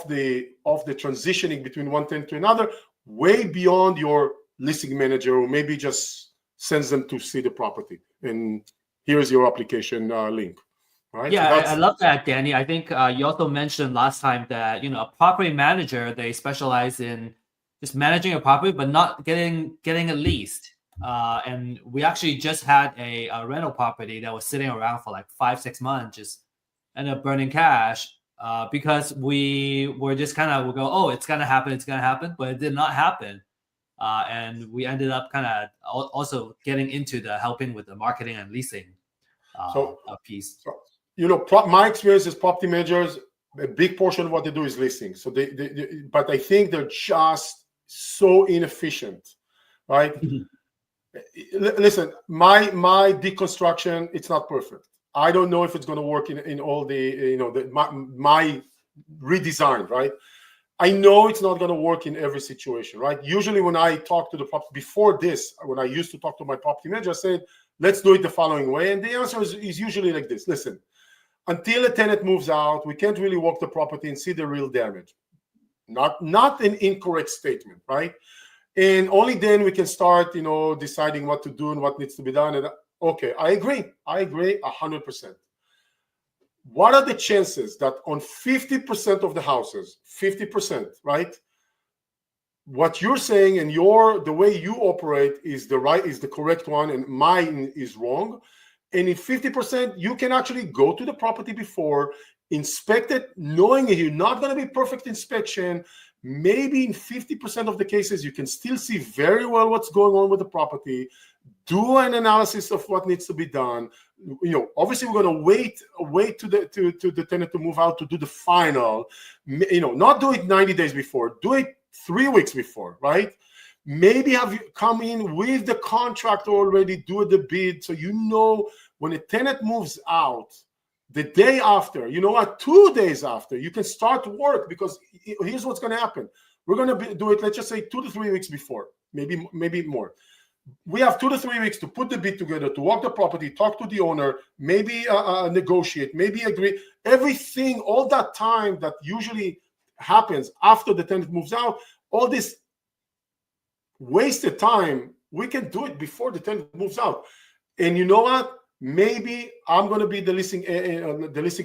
the transitioning between one tenant to another, way beyond your listing manager, who maybe just sends them to see the property. And here's your application link. Right? Yeah, So I love that, Danny. I think you also mentioned last time that a property manager, they specialize in just managing a property, but not getting it leased. And we actually just had a rental property that was sitting around for like 5-6 months, just ended up burning cash because we were just we go, oh, it's gonna happen, but it did not happen. And we ended up also getting into the helping with the marketing and leasing piece. So, my experience as property managers, a big portion of what they do is leasing. So but I think they're just so inefficient, right? Listen, my deconstruction, it's not perfect. I don't know if it's going to work in all my redesign, right? I know it's not going to work in every situation, right? Usually when I talk to the property, before this, when I used to talk to my property manager, I said, let's do it the following way. And the answer is usually like this. Listen, until a tenant moves out, we can't really walk the property and see the real damage. Not an incorrect statement, right? And only then we can start, deciding what to do and what needs to be done. And okay, I agree 100%. What are the chances that on 50% of the houses, 50%, right? What you're saying and the way you operate is the correct one, and mine is wrong. And in 50%, you can actually go to the property before, inspect it, knowing that you're not going to be perfect inspection. Maybe in 50% of the cases, you can still see very well what's going on with the property. Do an analysis of what needs to be done. Obviously, we're going to wait to the tenant to move out to do the final. Not do it 90 days before. Do it 3 weeks before, right? Maybe have you come in with the contractor already, do the bid, so you know when a tenant moves out, the day after, you know what, 2 days after, you can start work, because here's what's going to happen. We're going to do it, let's just say 2 to 3 weeks before, maybe more. We have 2 to 3 weeks to put the bid together, to walk the property, talk to the owner, maybe negotiate, maybe agree. Everything, all that time that usually happens after the tenant moves out, all this wasted time, we can do it before the tenant moves out. And you know what? Maybe I'm going to be the listing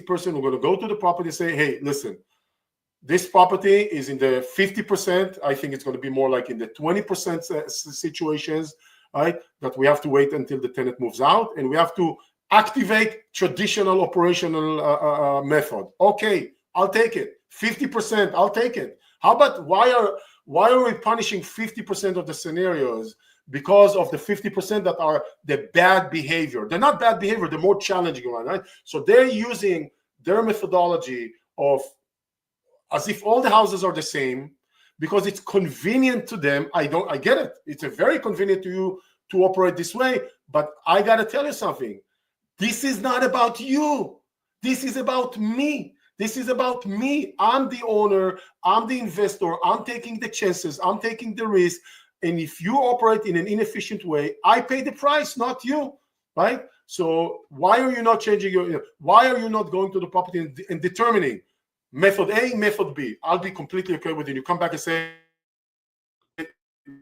person. We're going to go to the property and say, hey, listen, this property is in the 50%. I think it's going to be more like in the 20% situations, right? That we have to wait until the tenant moves out, and we have to activate traditional operational method. Okay, I'll take it. 50%, I'll take it. How about why are we punishing 50% of the scenarios? Because of the 50% that are the bad behavior. They're not bad behavior, they're more challenging one, right? So they're using their methodology of as if all the houses are the same, because it's convenient to them. I get it. It's a very convenient to you to operate this way, but I gotta tell you something. This is not about you. This is about me. This is about me. I'm the owner, I'm the investor, I'm taking the chances, I'm taking the risk. And if you operate in an inefficient way, I pay the price, not you, right? So why are you not changing why are you not going to the property and determining method A, method B? I'll be completely okay with it. You come back and say,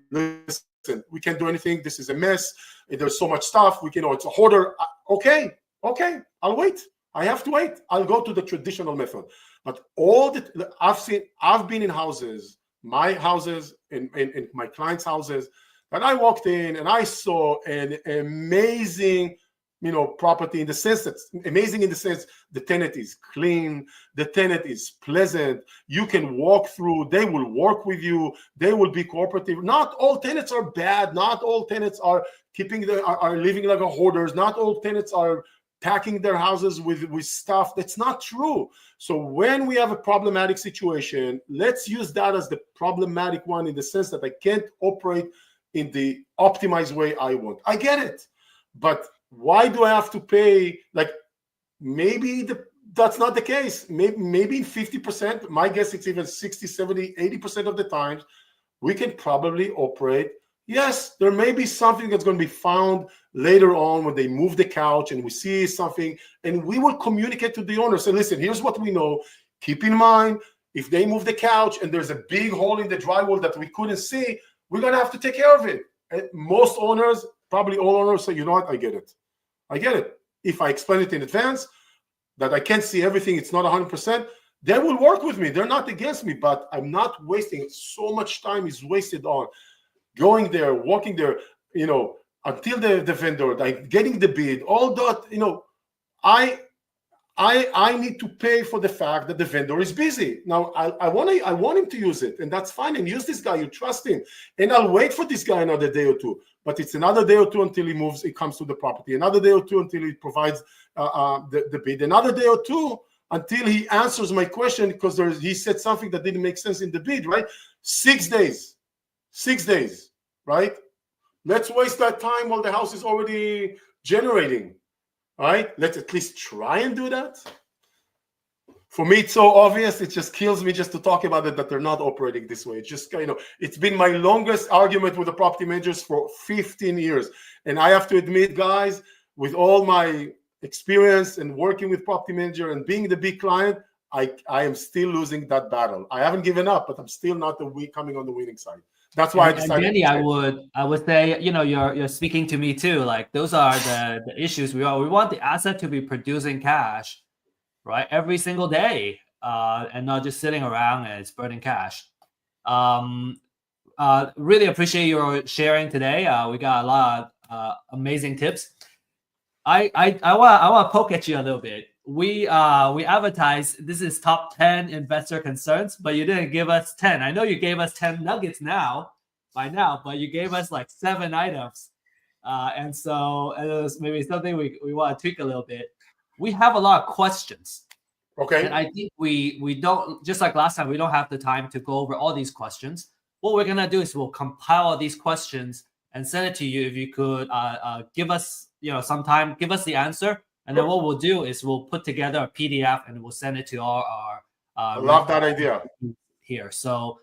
listen, we can't do anything. This is a mess. There's so much stuff. It's a hoarder. Okay, I'll wait. I have to wait. I'll go to the traditional method. But I've been in houses, my houses and my clients' houses, that I walked in and I saw an amazing, property, in the sense that amazing in the sense the tenant is clean, the tenant is pleasant, you can walk through, they will work with you, they will be cooperative. Not all tenants are bad, not all tenants are are living like a hoarders, not all tenants are packing their houses with stuff. That's not true. So when we have a problematic situation, let's use that as the problematic one, in the sense that I can't operate in the optimized way I want. I get it, but why do I have to pay? Like, maybe that's not the case. Maybe 50%, my guess it's even 60, 70, 80% of the times, we can probably operate. Yes, there may be something that's going to be found later on when they move the couch and we see something, and we will communicate to the owner. Say, listen, here's what we know. Keep in mind, if they move the couch and there's a big hole in the drywall that we couldn't see, we're going to have to take care of it. And most owners, probably all owners, say, you know what, I get it. If I explain it in advance, that I can't see everything, it's not 100%, they will work with me. They're not against me, but I'm not wasting. So much time is wasted on going there, walking there, until the vendor, like getting the bid, all that, I need to pay for the fact that the vendor is busy. Now, I want him to use it, and that's fine. And use this guy, you trust him. And I'll wait for this guy another day or two. But it's another day or two until he moves, it comes to the property. Another day or two until he provides the bid. Another day or two until he answers my question, because he said something that didn't make sense in the bid, right? 6 days. 6 days, right? Let's waste that time while the house is already generating. All right, let's at least try and do that. For me, it's so obvious, it just kills me just to talk about it, that they're not operating this way. It's just, it's been my longest argument with the property managers for 15 years. And I have to admit, guys, with all my experience and working with property manager and being the big client, I am still losing that battle. I haven't given up, but I'm still not coming on the winning side. That's why I decided. Dani, I would say, you're speaking to me too. Like, those are the issues. We want the asset to be producing cash, right, every single day, and not just sitting around and it's burning cash. Really appreciate your sharing today. We got a lot of amazing tips. I want to poke at you a little bit. We advertise this is top 10 investor concerns, but you didn't give us 10. I know you gave us 10 nuggets by now, but you gave us like 7 items. And so it was maybe something we want to tweak a little bit. We have a lot of questions. Okay. And I think we don't, just like last time, we don't have the time to go over all these questions. what we're gonna do is we'll compile all these questions and send it to you. If you could give us some time, give us the answer, and then what we'll do is we'll put together a PDF and we'll send it to all our. I love that idea here. So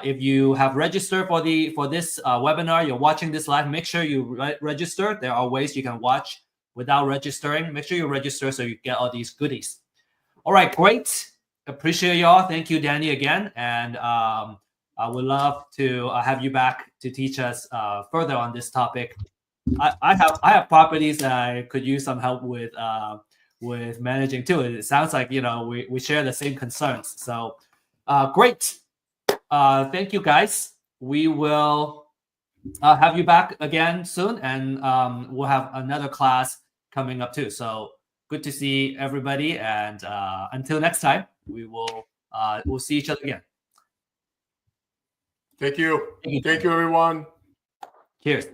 if you have registered for this webinar, you're watching this live, make sure you register. There are ways you can watch without registering. Make sure you register so you get all these goodies. All right, great. Appreciate y'all. Thank you, Dani, again. And I would love to have you back to teach us further on this topic. I have properties that I could use some help with managing too. It sounds like we share the same concerns. So great. Thank you, guys. We will have you back again soon, and we'll have another class coming up too. So good to see everybody, and until next time, we'll see each other again. Thank you. Thank you, everyone. Cheers.